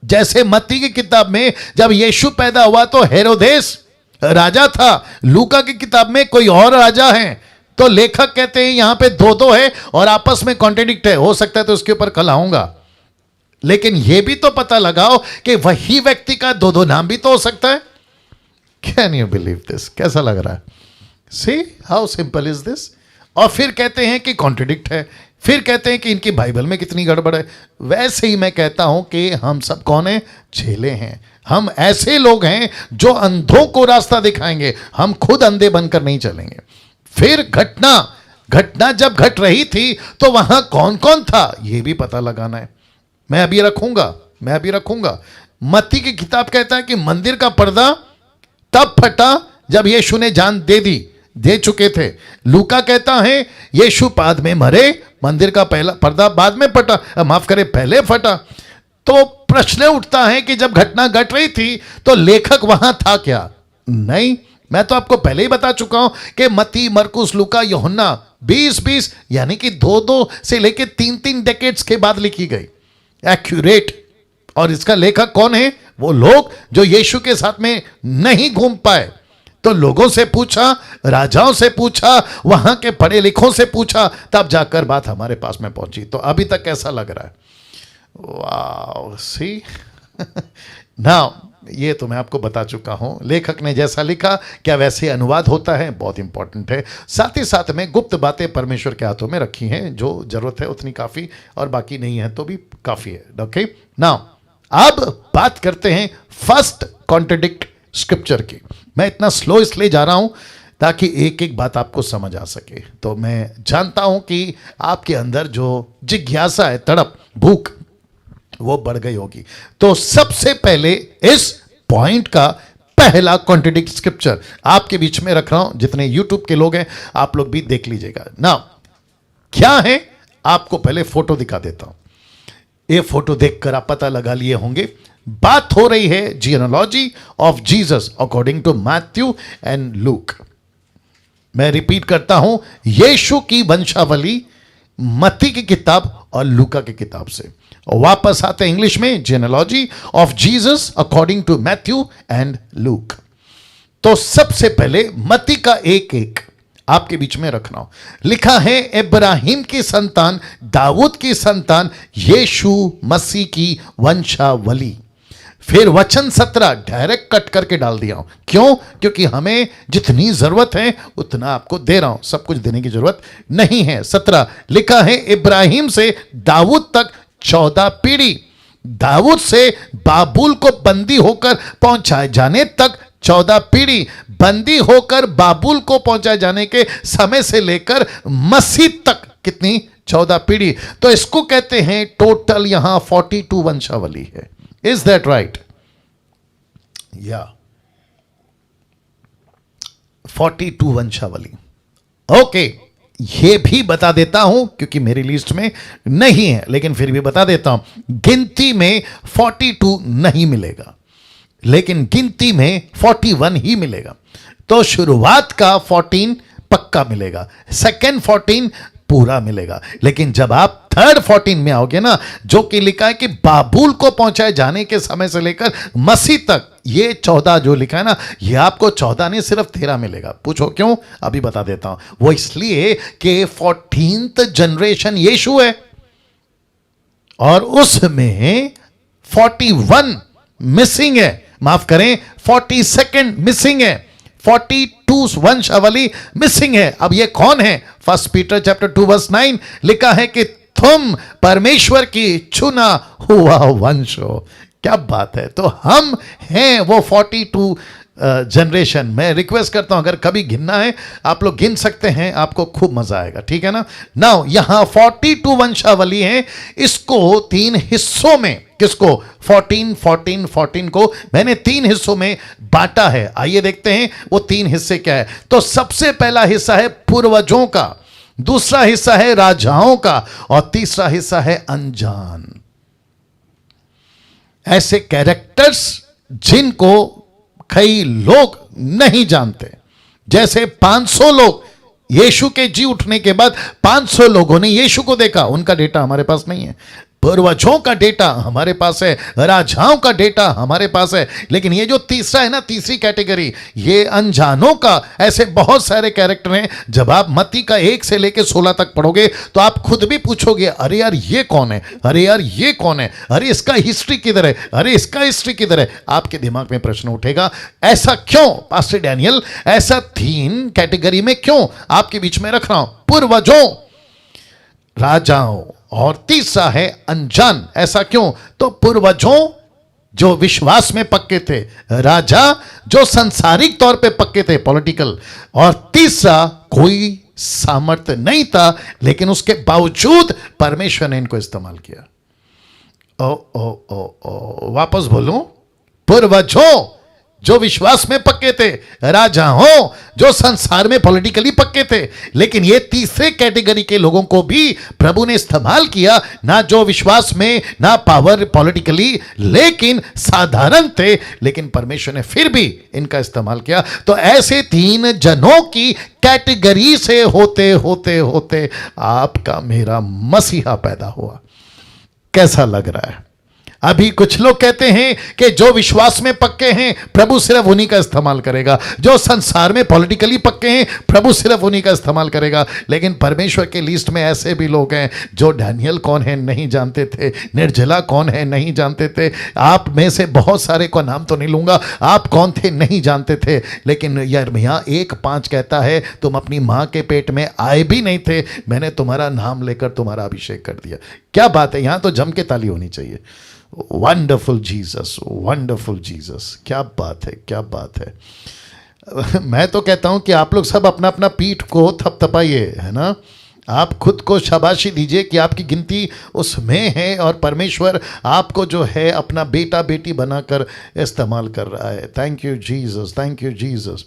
जैसे मत्ती की किताब में जब यीशु पैदा हुआ तो हेरोदेस राजा था, लूका की किताब में कोई और राजा है। तो लेखक कहते हैं यहां पे दो दो है और आपस में कॉन्ट्रडिक्ट है। हो सकता है तो उसके ऊपर कल आऊंगा। लेकिन यह भी तो पता लगाओ कि वही व्यक्ति का दो दो नाम भी तो हो सकता है। Can you believe this? कैसा लग रहा है? See how simple is this. और फिर कहते हैं कि कॉन्ट्रडिक्ट है, फिर कहते हैं कि इनकी बाइबल में कितनी गड़बड़ है। वैसे ही मैं कहता हूं कि हम सब कौन हैं? चेले हैं। हम ऐसे लोग हैं जो अंधों को रास्ता दिखाएंगे, हम खुद अंधे बनकर नहीं चलेंगे। फिर घटना जब घट रही थी तो वहां कौन कौन था यह भी पता लगाना है। मैं अभी रखूंगा। मत्ती की किताब कहता है कि मंदिर का पर्दा तब फटा जब यीशु ने जान दे चुके थे। लूका कहता है यीशु बाद में मरे, मंदिर का पहला पर्दा बाद में फटा, माफ करें पहले फटा। तो प्रश्न उठता है कि जब घटना घट रही थी तो लेखक वहां था क्या? नहीं, मैं तो आपको पहले ही बता चुका हूं कि मत्ती, मरकुस, लूका, यूहन्ना 20 यानी कि 2 से लेके 3 डेकेड्स के बाद लिखी गई, एक्यूरेट। और इसका लेखक कौन है? वो लोग जो यीशु के साथ में नहीं घूम पाए। तो लोगों से पूछा, राजाओं से पूछा, वहां के पढ़े लिखों से पूछा, तब जाकर बात हमारे पास में पहुंची। तो अभी तक कैसा लग रहा है? वाह, सी नाउ ये तो मैं आपको बता चुका हूं, लेखक ने जैसा लिखा क्या वैसे अनुवाद होता है, बहुत इंपॉर्टेंट है। साथ ही साथ में गुप्त बातें परमेश्वर के हाथों में रखी हैं, जो जरूरत है उतनी काफी, और बाकी नहीं है तो भी काफी है। ओके, नाउ अब बात करते हैं फर्स्ट कॉन्ट्रडिक्ट स्क्रिप्चर की। मैं इतना स्लो इसलिए जा रहा हूं ताकि एक एक बात आपको समझ आ सके। तो मैं जानता हूं कि आपके अंदर जो जिज्ञासा है, तड़प, भूख, वो बढ़ गई होगी। तो सबसे पहले इस पॉइंट का पहला कॉन्ट्रडिक्ट स्क्रिप्चर आपके बीच में रख रहा हूं। जितने यूट्यूब के लोग हैं आप लोग भी देख लीजिएगा ना। क्या है, आपको पहले फोटो दिखा देता हूं। ये फोटो देखकर आप पता लगा लिए होंगे, बात हो रही है genealogy of Jesus according to Matthew and Luke. मैं रिपीट करता हूं, यीशु की वंशावली मत्ती की किताब और लूका की किताब से। वापस आते हैं इंग्लिश में, genealogy of Jesus according to Matthew and Luke. तो सबसे पहले मत्ती का एक एक आपके बीच में रखना हो। लिखा है इब्राहिम की संतान, दाऊद की संतान, यीशु मसीह की वंशावली। फिर वचन 17 डायरेक्ट कट करके डाल दिया हूं। क्यों? क्योंकि हमें जितनी जरूरत है उतना आपको दे रहा हूं, सब कुछ देने की जरूरत नहीं है। 17 लिखा है इब्राहिम से दाऊद तक 14 पीढ़ी, दाऊद से बाबुल को बंदी होकर पहुंचाए जाने तक 14 पीढ़ी, बंदी होकर बाबुल को पहुंचाए जाने के समय से लेकर मसीह तक कितनी? 14 पीढ़ी। तो इसको कहते हैं टोटल यहां 42 वंशावली है। Is that right? या 42 वंशावली। ओके, ये भी बता देता हूं क्योंकि मेरी लिस्ट में नहीं है, लेकिन फिर भी बता देता हूं। गिनती में 42 नहीं मिलेगा, लेकिन गिनती में 41 ही मिलेगा। तो शुरुआत का 14 पक्का मिलेगा, सेकेंड 14 पूरा मिलेगा। लेकिन जब आप थर्ड 14 में आओगे ना, जो कि लिखा है कि बाबुल को पहुंचाए जाने के समय से लेकर मसीह तक, ये 14 जो लिखा है ना, ये आपको 14 नहीं सिर्फ 13 मिलेगा। पूछो क्यों? अभी बता देता हूं। वो इसलिए कि 14th जनरेशन यीशु है और उसमें 41 मिसिंग है, माफ करें 42nd मिसिंग है, 42 वंशावली मिसिंग है। अब ये कौन है? 1 पीटर चैप्टर 2 वर्स 9 लिखा है कि तुम परमेश्वर की चुना हुआ वंश हो। क्या बात है! तो हम हैं वो 42 जनरेशन। मैं रिक्वेस्ट करता हूं, अगर कभी गिनना है आप लोग गिन सकते हैं, आपको खूब मजा आएगा, ठीक है ना। नाउ यहां 42 वंशावली है, इसको 3 हिस्सों में, किसको? 14 14 14 को मैंने 3 हिस्सों में बांटा है। आइए देखते हैं वो 3 हिस्से क्या है। तो सबसे पहला हिस्सा है पूर्वजों का, दूसरा हिस्सा है राजाओं का, और तीसरा हिस्सा है अनजान। ऐसे कैरेक्टर्स जिनको कई लोग नहीं जानते। जैसे 500 लोग यीशु के जी उठने के बाद 500 लोगों ने यीशु को देखा, उनका डेटा हमारे पास नहीं है। पूर्वजों का डेटा हमारे पास है, राजाओं का डेटा हमारे पास है। लेकिन ये जो तीसरा है ना, तीसरी कैटेगरी, ये अनजानों का, ऐसे बहुत सारे कैरेक्टर हैं। जब आप मत्ती का 1 से लेकर 16 तक पढ़ोगे तो आप खुद भी पूछोगे, अरे यार ये कौन है, अरे यार ये कौन है, अरे इसका हिस्ट्री किधर है, अरे इसका हिस्ट्री किधर है। आपके दिमाग में प्रश्न उठेगा, ऐसा क्यों पास्टर डैनियल, ऐसा 3 कैटेगरी में क्यों आपके बीच में रख रहा हूं? पूर्वजों, राजाओं, और तीसरा है अनजान। ऐसा क्यों? तो पूर्वजों जो विश्वास में पक्के थे, राजा जो सांसारिक तौर पे पक्के थे, पॉलिटिकल, और तीसरा कोई सामर्थ्य नहीं था लेकिन उसके बावजूद परमेश्वर ने इनको इस्तेमाल किया। ओ ओ ओ ओ वापस बोलूं, पूर्वजों जो विश्वास में पक्के थे, राजा हो जो संसार में पॉलिटिकली पक्के थे, लेकिन ये तीसरे कैटेगरी के लोगों को भी प्रभु ने इस्तेमाल किया, ना जो विश्वास में, ना पावर पॉलिटिकली, लेकिन साधारण थे, लेकिन परमेश्वर ने फिर भी इनका इस्तेमाल किया। तो ऐसे 3 जनों की कैटेगरी से होते होते होते आपका मेरा मसीहा पैदा हुआ। कैसा लग रहा है? अभी कुछ लोग कहते हैं कि जो विश्वास में पक्के हैं प्रभु सिर्फ उन्हीं का इस्तेमाल करेगा, जो संसार में पॉलिटिकली पक्के हैं प्रभु सिर्फ उन्हीं का इस्तेमाल करेगा। लेकिन परमेश्वर के लिस्ट में ऐसे भी लोग हैं जो डैनियल कौन है नहीं जानते थे, निर्जला कौन है नहीं जानते थे। आप में से बहुत सारे को नाम तो नहीं लूंगा, आप कौन थे नहीं जानते थे। लेकिन यिर्मयाह 1:5 कहता है तुम अपनी माँ के पेट में आए भी नहीं थे, मैंने तुम्हारा नाम लेकर तुम्हारा अभिषेक कर दिया। क्या बात है, यहां तो जम के ताली होनी चाहिए। वंडरफुल जीसस, वंडरफुल जीसस, क्या बात है, क्या बात है। मैं तो कहता हूं कि आप लोग सब अपना अपना पीठ को थपथपाइए, है ना। आप खुद को शाबाशी दीजिए कि आपकी गिनती उसमें है और परमेश्वर आपको जो है अपना बेटा बेटी बनाकर इस्तेमाल कर रहा है। Thank you Jesus, thank you Jesus.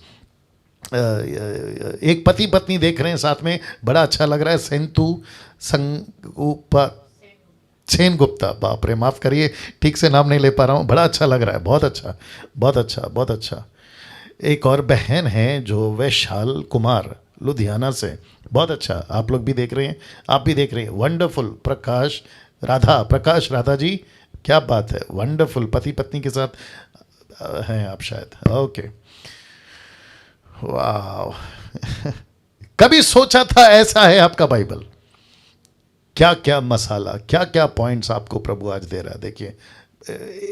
एक पति पत्नी देख रहे हैं साथ में, बड़ा अच्छा लग रहा है। सेन गुप्ता, बाप रे माफ़ करिए ठीक से नाम नहीं ले पा रहा हूँ, बड़ा अच्छा लग रहा है, बहुत अच्छा, बहुत अच्छा, बहुत अच्छा। एक और बहन है जो वैशाल कुमार लुधियाना से, बहुत अच्छा। आप लोग भी देख रहे हैं, आप भी देख रहे हैं, वंडरफुल। प्रकाश राधा जी, क्या बात है, वंडरफुल। पति पत्नी के साथ हैं आप शायद, ओके, वाह। कभी सोचा था ऐसा है आपका बाइबल? क्या क्या मसाला, क्या क्या पॉइंट्स आपको प्रभु आज दे रहा है। देखिए,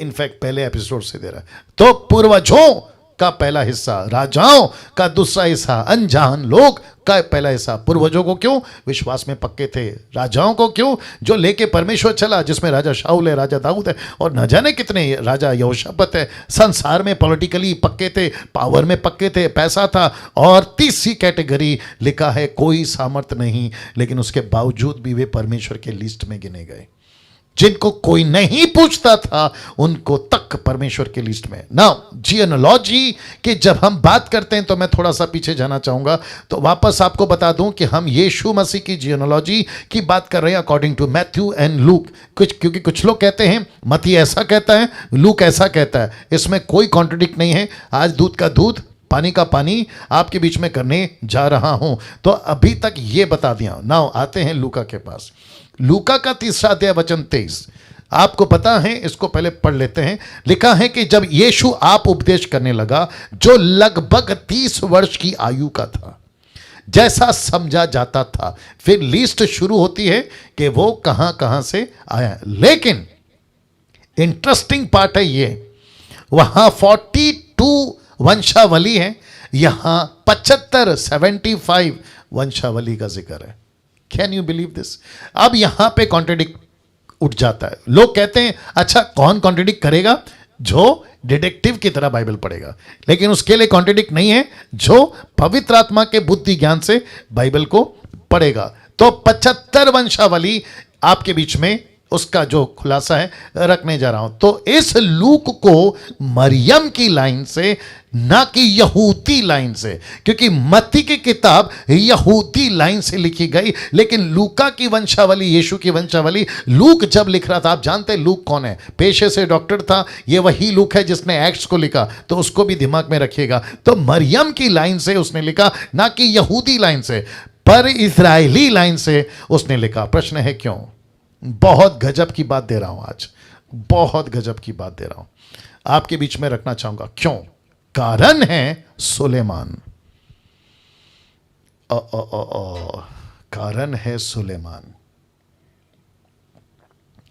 इनफैक्ट पहले एपिसोड से दे रहा है। तो पूर्वजों का पहला हिस्सा, राजाओं का दूसरा हिस्सा, अनजान लोग का पहला हिस्सा। पूर्वजों को क्यों? विश्वास में पक्के थे। राजाओं को क्यों? जो लेके परमेश्वर चला, जिसमें राजा शाऊल है, राजा दाऊद है और न जाने कितने, राजा यहोशापात है। संसार में पॉलिटिकली पक्के थे, पावर में पक्के थे, पैसा था। और तीसरी कैटेगरी लिखा है कोई सामर्थ नहीं, लेकिन उसके बावजूद भी वे परमेश्वर के लिस्ट में गिने गए। जिनको कोई नहीं पूछता था उनको तक परमेश्वर की लिस्ट में। नाउ जियोलॉजी की जब हम बात करते हैं तो मैं थोड़ा सा पीछे जाना चाहूंगा, तो वापस आपको बता दूं कि हम यीशु मसीह की जियोलॉजी की बात कर रहे हैं according to Matthew and Luke. क्योंकि कुछ लोग कहते हैं मती ऐसा कहता है, लूक ऐसा कहता है, इसमें कोई कॉन्ट्रडिक्ट नहीं है। आज दूध का दूध, पानी का पानी आपके बीच में करने जा रहा हूं। तो अभी तक ये बता दिया। नाउ आते हैं लूका के पास। लूका का 3 अध्याय वचन 23, आपको पता है, इसको पहले पढ़ लेते हैं। लिखा है कि जब यीशु आप उपदेश करने लगा, जो लगभग 30 वर्ष की आयु का था, जैसा समझा जाता था। फिर लिस्ट शुरू होती है कि वो कहां कहां से आया। लेकिन इंटरेस्टिंग पार्ट है ये, वहां 42 वंशावली है, यहां 75 वंशावली का जिक्र है। Can you believe this? अब यहां पे कॉन्ट्रडिक्ट उठ जाता है। लोग कहते हैं अच्छा कौन कॉन्ट्रडिक्ट करेगा? जो डिटेक्टिव की तरह बाइबल पढ़ेगा। लेकिन उसके लिए कॉन्ट्रडिक्ट नहीं है जो पवित्र आत्मा के बुद्धि ज्ञान से बाइबल को पढ़ेगा। तो 75 वंशावली आपके बीच में उसका जो खुलासा है रखने जा रहा हूं। तो इस लूक को मरियम की लाइन से, ना कि यहूदी लाइन से, क्योंकि मत्ती की किताब यहूदी लाइन से लिखी गई, लेकिन लूका की वंशावली, यीशु की वंशावली, लूक जब लिख रहा था, आप जानते हैं लूक कौन है? पेशे से डॉक्टर था। ये वही लूक है जिसने एक्ट्स को लिखा, तो उसको भी दिमाग में रखिएगा। तो मरियम की लाइन से उसने लिखा, ना कि यहूदी लाइन से, पर इस्राएली लाइन से उसने लिखा। प्रश्न है क्यों? बहुत गजब की बात दे रहा हूं आज, बहुत गजब की बात दे रहा हूं, आपके बीच में रखना चाहूंगा। क्यों? कारण है सुलेमान। कारण है सुलेमान।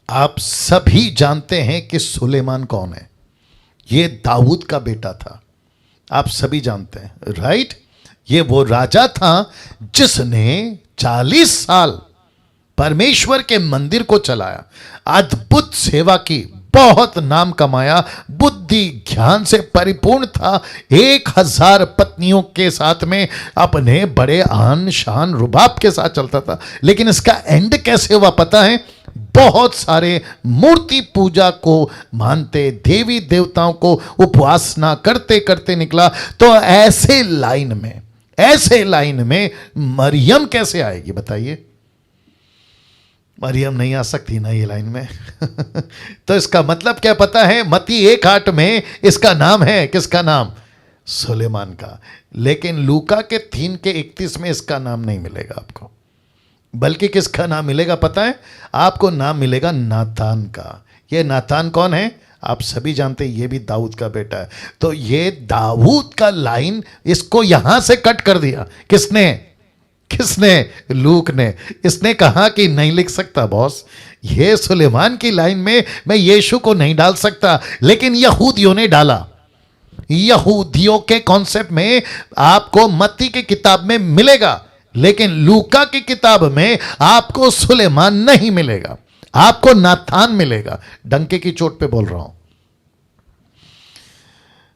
आप सभी जानते हैं कि सुलेमान कौन है? ये दाऊद का बेटा था, आप सभी जानते हैं, राइट? ये वो राजा था जिसने 40 साल परमेश्वर के मंदिर को चलाया, अद्भुत सेवा की, बहुत नाम कमाया, बुद्धि ज्ञान से परिपूर्ण था, 1000 पत्नियों के साथ में अपने बड़े आन शान रुबाब के साथ चलता था। लेकिन इसका एंड कैसे हुआ पता है? बहुत सारे मूर्ति पूजा को मानते, देवी देवताओं को उपासना करते करते निकला। तो ऐसे लाइन में मरियम कैसे आएगी बताइए? मरियम नहीं आ सकती ना ये लाइन में। तो इसका मतलब क्या पता है? मत्ती 1:8 में इसका नाम है, किसका नाम? सुलेमान का। लेकिन लूका के 3:31 में इसका नाम नहीं मिलेगा आपको, बल्कि किसका नाम मिलेगा पता है? आपको नाम मिलेगा नातान का। ये नातान कौन है? आप सभी जानते हैं, ये भी दाऊद का बेटा है। तो ये दाऊद का लाइन, इसको यहां से कट कर दिया। किसने? लूक ने। इसने कहा कि नहीं लिख सकता बॉस, ये सुलेमान की लाइन में मैं यीशु को नहीं डाल सकता, लेकिन यहूदियों ने डाला। यहूदियों के कॉन्सेप्ट में आपको मत्ती की किताब में मिलेगा, लेकिन लूका की किताब में आपको सुलेमान नहीं मिलेगा, आपको नाथान मिलेगा। डंके की चोट पे बोल रहा हूं।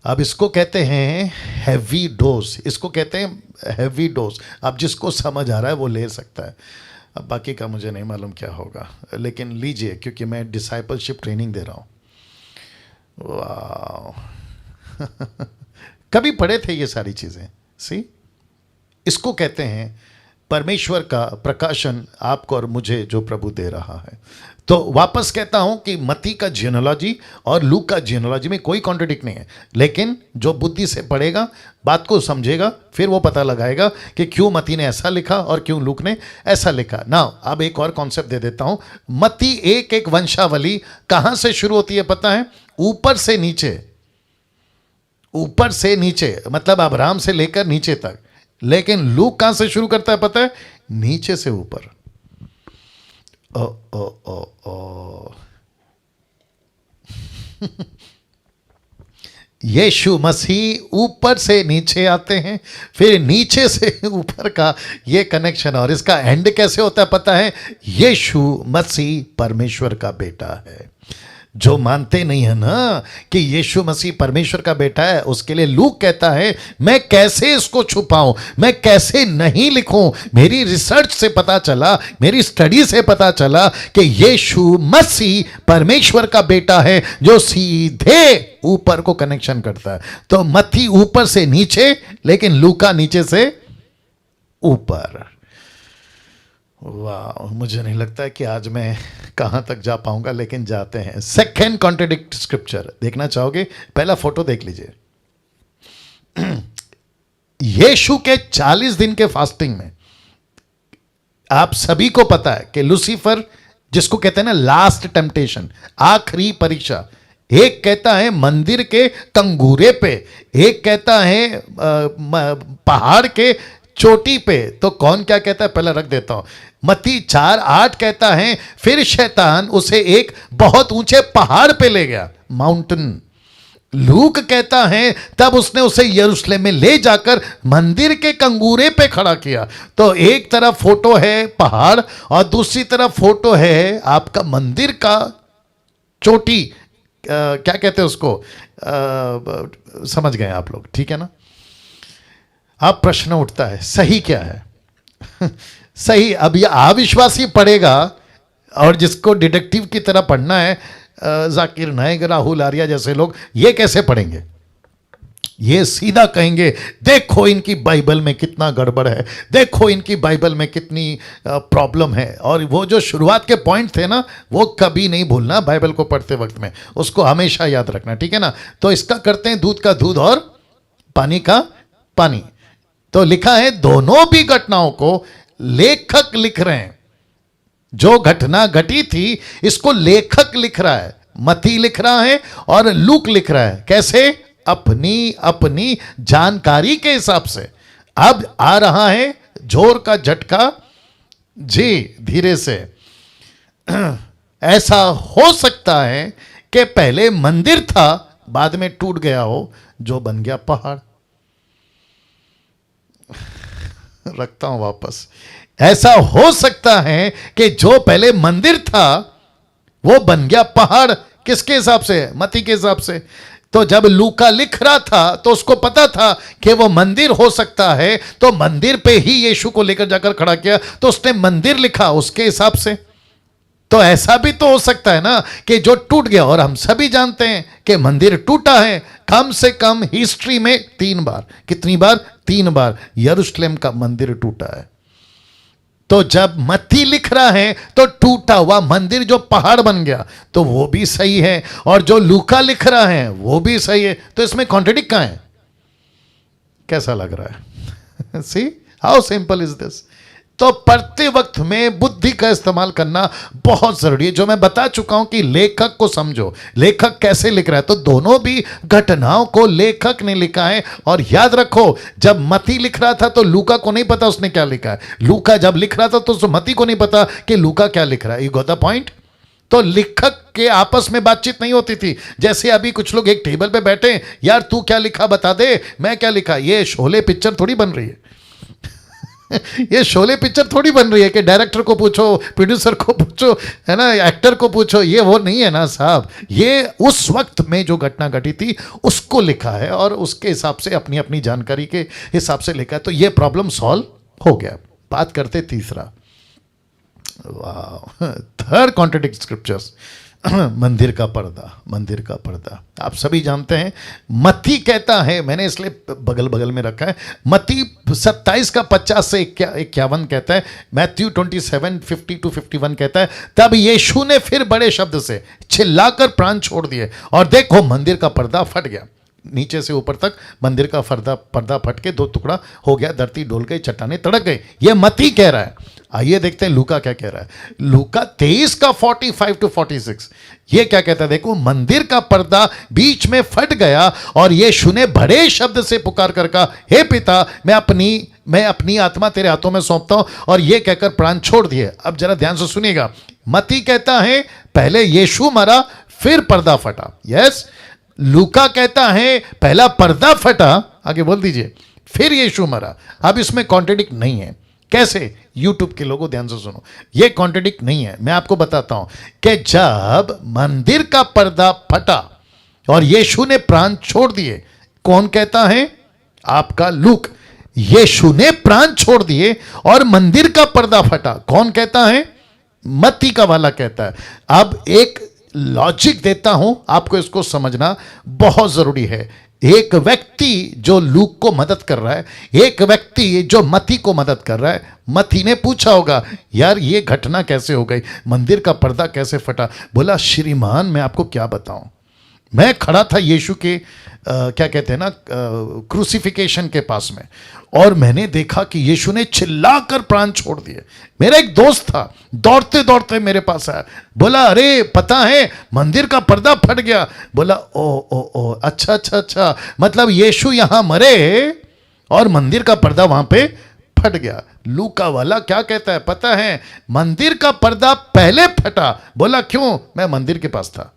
अब इसको कहते हैं हैवी डोज, इसको कहते हैं हैवी डोज। अब जिसको समझ आ रहा है वो ले सकता है, अब बाकी का मुझे नहीं मालूम क्या होगा, लेकिन लीजिए, क्योंकि मैं डिसाइपलशिप ट्रेनिंग दे रहा हूं। वाह कभी पढ़े थे ये सारी चीजें? सी, इसको कहते हैं परमेश्वर का प्रकाशन आपको और मुझे जो प्रभु दे रहा है। तो वापस कहता हूं कि मत्ती का जियोलॉजी और लूक का जियोलॉजी में कोई कॉन्ट्रडिक्ट नहीं है, लेकिन जो बुद्धि से पढ़ेगा, बात को समझेगा, फिर वो पता लगाएगा कि क्यों मत्ती ने ऐसा लिखा और क्यों लूक ने ऐसा लिखा ना। अब एक और कॉन्सेप्ट दे देता हूं। मत्ती एक एक वंशावली कहां से शुरू होती है पता है? ऊपर से नीचे, ऊपर से नीचे, मतलब अब्राहम से लेकर नीचे तक। लेकिन लूक कहां से शुरू करता है पता है? नीचे से ऊपर। ओ ओ ओ ओ यीशु मसीह ऊपर से नीचे आते हैं, फिर नीचे से ऊपर का ये कनेक्शन। और इसका एंड कैसे होता है पता है? यीशु मसीह परमेश्वर का बेटा है। जो मानते नहीं है ना कि यीशु मसीह परमेश्वर का बेटा है, उसके लिए लूक कहता है मैं कैसे इसको छुपाऊं, मैं कैसे नहीं लिखूं। मेरी रिसर्च से पता चला, मेरी स्टडी से पता चला कि यीशु मसीह परमेश्वर का बेटा है, जो सीधे ऊपर को कनेक्शन करता है। तो मत्ती ऊपर से नीचे, लेकिन लूका नीचे से ऊपर। वाह, मुझे नहीं लगता है कि आज मैं कहां तक जा पाऊंगा, लेकिन जाते हैं। सेकेंड कॉन्ट्रडिक्ट स्क्रिप्चर देखना चाहोगे? पहला फोटो देख लीजिए। यीशु के 40 दिन के फास्टिंग में आप सभी को पता है कि लूसीफर, जिसको कहते हैं ना लास्ट टेम्पटेशन, आखिरी परीक्षा, एक कहता है मंदिर के कंगूरे पे, एक कहता है पहाड़ के चोटी पे। तो कौन क्या कहता है पहले रख देता हूं। मत्ती 4:8 कहता है फिर शैतान उसे एक बहुत ऊंचे पहाड़ पे ले गया, माउंटेन। लूक कहता है तब उसने उसे यरूशलेम में ले जाकर मंदिर के कंगूरे पे खड़ा किया। तो एक तरफ फोटो है पहाड़ और दूसरी तरफ फोटो है आपका मंदिर का चोटी, क्या कहते हैं उसको, समझ गए आप लोग, ठीक है ना? अब प्रश्न उठता है सही क्या है? सही, अब ये अविश्वासी पढ़ेगा और जिसको डिटेक्टिव की तरह पढ़ना है, जाकिर नायक, राहुल आर्या जैसे लोग, ये कैसे पढ़ेंगे? ये सीधा कहेंगे देखो इनकी बाइबल में कितना गड़बड़ है, देखो इनकी बाइबल में कितनी प्रॉब्लम है। और वो जो शुरुआत के पॉइंट थे ना, वो कभी नहीं भूलना बाइबल को पढ़ते वक्त में, उसको हमेशा याद रखना, ठीक है ना? तो इसका करते हैं दूध का दूध और पानी का पानी। तो लिखा है दोनों भी घटनाओं को लेखक लिख रहे हैं। जो घटना घटी थी इसको लेखक लिख रहा है, मत्ती लिख रहा है और लूक लिख रहा है। कैसे? अपनी अपनी जानकारी के हिसाब से। अब आ रहा है जोर का झटका जी, धीरे से। ऐसा हो सकता है कि पहले मंदिर था, बाद में टूट गया हो, जो बन गया पहाड़। रखता हूं वापस। ऐसा हो सकता है कि जो पहले मंदिर था वो बन गया पहाड़। किसके हिसाब से? मत्ती के हिसाब से। तो जब लूका लिख रहा था तो उसको पता था कि वो मंदिर हो सकता है, तो मंदिर पे ही यीशु को लेकर जाकर खड़ा किया, तो उसने मंदिर लिखा उसके हिसाब से। तो ऐसा भी तो हो सकता है ना कि जो टूट गया, और हम सभी जानते हैं कि मंदिर टूटा है कम से कम हिस्ट्री में 3 बार। कितनी बार? 3 बार यरूशलेम का मंदिर टूटा है। तो जब मत्ती लिख रहा है तो टूटा हुआ मंदिर जो पहाड़ बन गया, तो वो भी सही है, और जो लूका लिख रहा है वो भी सही है। तो इसमें कॉन्ट्रडिक्ट कहां है? कैसा लग रहा है? See how simple is this? तो पढ़ते वक्त में बुद्धि का इस्तेमाल करना बहुत जरूरी है। जो मैं बता चुका हूं कि लेखक को समझो, लेखक कैसे लिख रहा है, तो दोनों भी घटनाओं को लेखक ने लिखा है। और याद रखो, जब मत्ती लिख रहा था तो लूका को नहीं पता उसने क्या लिखा है, लूका जब लिख रहा था तो मत्ती को नहीं पता कि लूका क्या लिख रहा है। You got the point. तो लेखक के आपस में बातचीत नहीं होती थी। जैसे अभी कुछ लोग एक टेबल पे बैठे, यार तू क्या लिखा बता दे, मैं क्या लिखा। ये शोले पिक्चर थोड़ी बन रही है ये शोले पिक्चर थोड़ी बन रही है कि डायरेक्टर को पूछो, प्रोड्यूसर को पूछो, है ना, एक्टर को पूछो। ये वो नहीं है ना साहब। ये उस वक्त में जो घटना घटी थी उसको लिखा है और उसके हिसाब से अपनी अपनी जानकारी के हिसाब से लिखा है। तो ये प्रॉब्लम सॉल्व हो गया। बात करते तीसरा, वाह, थर्ड कॉन्ट्रडिक्ट स्क्रिप्चर्स। मंदिर का पर्दा, मंदिर का पर्दा आप सभी जानते हैं। मत्ती कहता है, मैंने इसलिए बगल बगल में रखा है, मत्ती 27 का 50 से 51 कहता है, मैथ्यू 27 50 to 51 कहता है, तब यीशु ने फिर बड़े शब्द से चिल्लाकर प्राण छोड़ दिए और देखो मंदिर का पर्दा फट गया, नीचे से ऊपर तक मंदिर का पर्दा फट के दो टुकड़ा हो गया, धरती डोल गई, चट्टानें तड़क गई। ये मत्ती कह रहा है। आइए देखते हैं लूका क्या कह रहा है। लूका 23 का 45 to 46 ये क्या कहता है, देखो, मंदिर का पर्दा बीच में फट गया और यीशु ने बड़े शब्द से पुकार कर कहा, हे पिता, मैं अपनी आत्मा तेरे हाथों में सौंपता हूं, और ये कहकर प्राण छोड़ दिए। अब जरा ध्यान से सुनिएगा। मत्ती कहता है पहले यीशु मरा फिर पर्दा फटा। यस, लूका कहता है पहला पर्दा फटा, आगे बोल दीजिए, फिर यीशु मरा। अब इसमें कॉन्ट्रडिक्ट नहीं है। कैसे? यूट्यूब के लोगों ध्यान से सुनो, ये कॉन्ट्रडिक्ट नहीं है। मैं आपको बताता हूं कि जब मंदिर का पर्दा फटा और यीशु ने प्राण छोड़ दिए, कौन कहता है? आपका लूक। यीशु ने प्राण छोड़ दिए और मंदिर का पर्दा फटा, कौन कहता है? मत्ती का वाला कहता है। अब एक लॉजिक देता हूं, आपको इसको समझना बहुत जरूरी है। एक व्यक्ति जो लूक को मदद कर रहा है, एक व्यक्ति जो मत्ती को मदद कर रहा है। मत्ती ने पूछा होगा, यार ये घटना कैसे हो गई, मंदिर का पर्दा कैसे फटा? बोला, श्रीमान मैं आपको क्या बताऊं, मैं खड़ा था यीशु के क्या कहते हैं ना, क्रूसिफिकेशन के पास में, और मैंने देखा कि यीशु ने चिल्लाकर प्राण छोड़ दिए। मेरा एक दोस्त था, दौड़ते दौड़ते मेरे पास आया, बोला, अरे पता है मंदिर का पर्दा फट गया। बोला, ओ अच्छा अच्छा अच्छा, मतलब यीशु यहां मरे और मंदिर का पर्दा वहां पे फट गया। लूका वाला क्या कहता है पता है? मंदिर का पर्दा पहले फटा। बोला, क्यों? मैं मंदिर के पास था।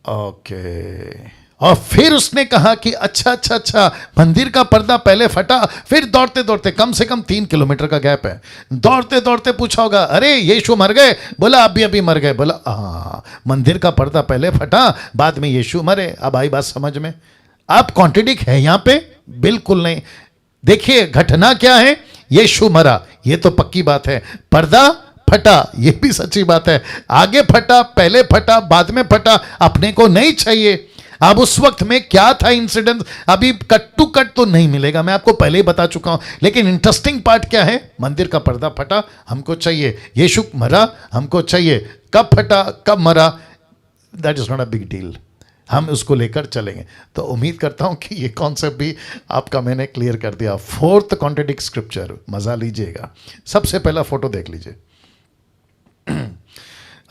ओके। और फिर उसने कहा कि अच्छा अच्छा अच्छा, मंदिर का पर्दा पहले फटा, फिर दौड़ते दौड़ते, कम से कम 3 किलोमीटर का गैप है, दौड़ते दौड़ते पूछा होगा, अरे यीशु मर गए? बोला, अभी मर गए। बोला, हाँ, मंदिर का पर्दा पहले फटा, बाद में यीशु मरे। अब आई बात समझ में? अब कॉन्ट्रडिक्ट है यहां पे? बिल्कुल नहीं। देखिए घटना क्या है, यीशु मरा, ये तो पक्की बात है। पर्दा फटा, ये भी सच्ची बात है। आगे फटा, पहले फटा, बाद में फटा, अपने को नहीं चाहिए। अब उस वक्त में क्या था इंसिडेंट, अभी कट टू कट तो नहीं मिलेगा, मैं आपको पहले ही बता चुका हूं। लेकिन इंटरेस्टिंग पार्ट क्या है, मंदिर का पर्दा फटा, हमको चाहिए। यीशु मरा, हमको चाहिए। कब फटा, कब मरा, that is not a big deal, हम उसको लेकर चलेंगे। तो उम्मीद करता हूं कि ये कॉन्सेप्ट भी आपका मैंने क्लियर कर दिया। फोर्थ कॉन्ट्रडिक्ट स्क्रिप्चर, मजा लीजिएगा। सबसे पहला फोटो देख लीजिए।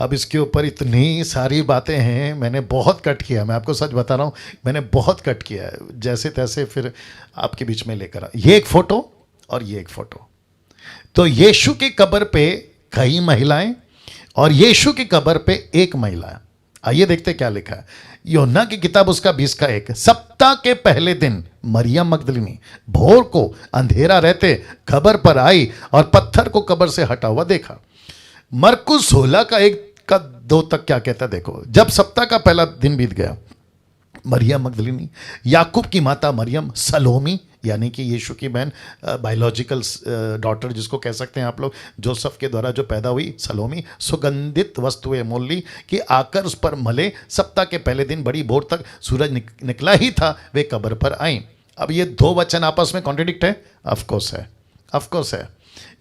अब इसके ऊपर इतनी सारी बातें हैं, मैंने बहुत कट किया, मैं आपको सच बता रहा हूँ, मैंने बहुत कट किया है, जैसे तैसे फिर आपके बीच में लेकर आ। ये एक फोटो और ये एक फोटो। तो यीशु की कब्र पे कई महिलाएं और यीशु की कब्र पे एक महिला। आइए देखते क्या लिखा है। यूहन्ना की किताब उसका 20 का 1, सप्ताह के पहले दिन मरियम मगदलिनी भोर को अंधेरा रहते कब्र पर आई और पत्थर को कब्र से हटा हुआ देखा। मरकुस 16 का 1 का 2 तक क्या कहता है देखो। जब सप्ताह का पहला दिन बीत गया, मरियम मगदलिनी, याकूब की माता मरियम, सलोमी यानी कि यीशु की बहन, बायोलॉजिकल डॉटर जिसको कह सकते हैं आप लोग, जोसेफ के द्वारा जो पैदा हुई, सलोमी, सुगंधित वस्तुएं मोल ली कि आकर उस पर मले। सप्ताह के पहले दिन बड़ी भोर तक सूरज निकला ही था, वे कब्र पर आई। अब ये 2 वचन आपस में कॉन्ट्रडिक्ट है? ऑफकोर्स है, ऑफकोर्स है।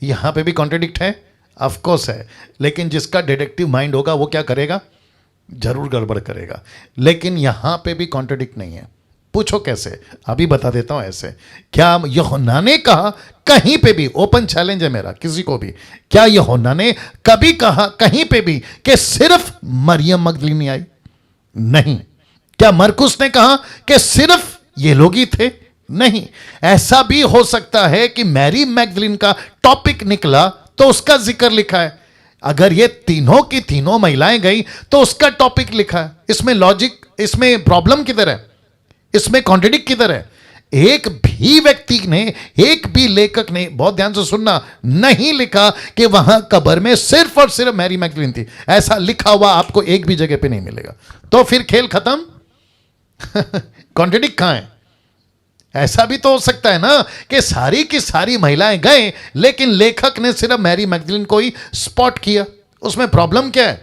यहाँ पे भी कॉन्ट्रडिक्ट है? ऑफकोर्स है। लेकिन जिसका डिडक्टिव माइंड होगा वो क्या करेगा? जरूर गड़बड़ करेगा। लेकिन यहां पे भी कॉन्ट्रडिक्ट नहीं है। पूछो कैसे, अभी बता देता हूं ऐसे। क्या यूहन्ना ने कहा कहीं पे भी, ओपन चैलेंज है मेरा किसी को भी, क्या यूहन्ना ने कभी कहा कहीं पे भी कि सिर्फ मरियम मगदलीनी आई? नहीं। क्या मरकुस ने कहा कि सिर्फ ये लोग ही थे? नहीं। ऐसा भी हो सकता है कि मैरी मैगदलीन का टॉपिक निकला तो उसका जिक्र लिखा है। अगर ये तीनों की तीनों महिलाएं गई तो उसका टॉपिक लिखा है। इसमें लॉजिक, इसमें प्रॉब्लम किधर है, इसमें कॉन्ट्रडिक्ट किधर है? एक भी व्यक्ति ने, एक भी लेखक ने, बहुत ध्यान से सुनना, नहीं लिखा कि वहां कब्र में सिर्फ और सिर्फ मैरी मैगदलीन थी। ऐसा लिखा हुआ आपको एक भी जगह पे नहीं मिलेगा। तो फिर खेल खत्म। कॉन्ट्रडिक्ट कहां है? ऐसा भी तो हो सकता है ना कि सारी की सारी महिलाएं गए लेकिन लेखक ने सिर्फ मैरी मैगदलीन को ही स्पॉट किया। उसमें प्रॉब्लम क्या है?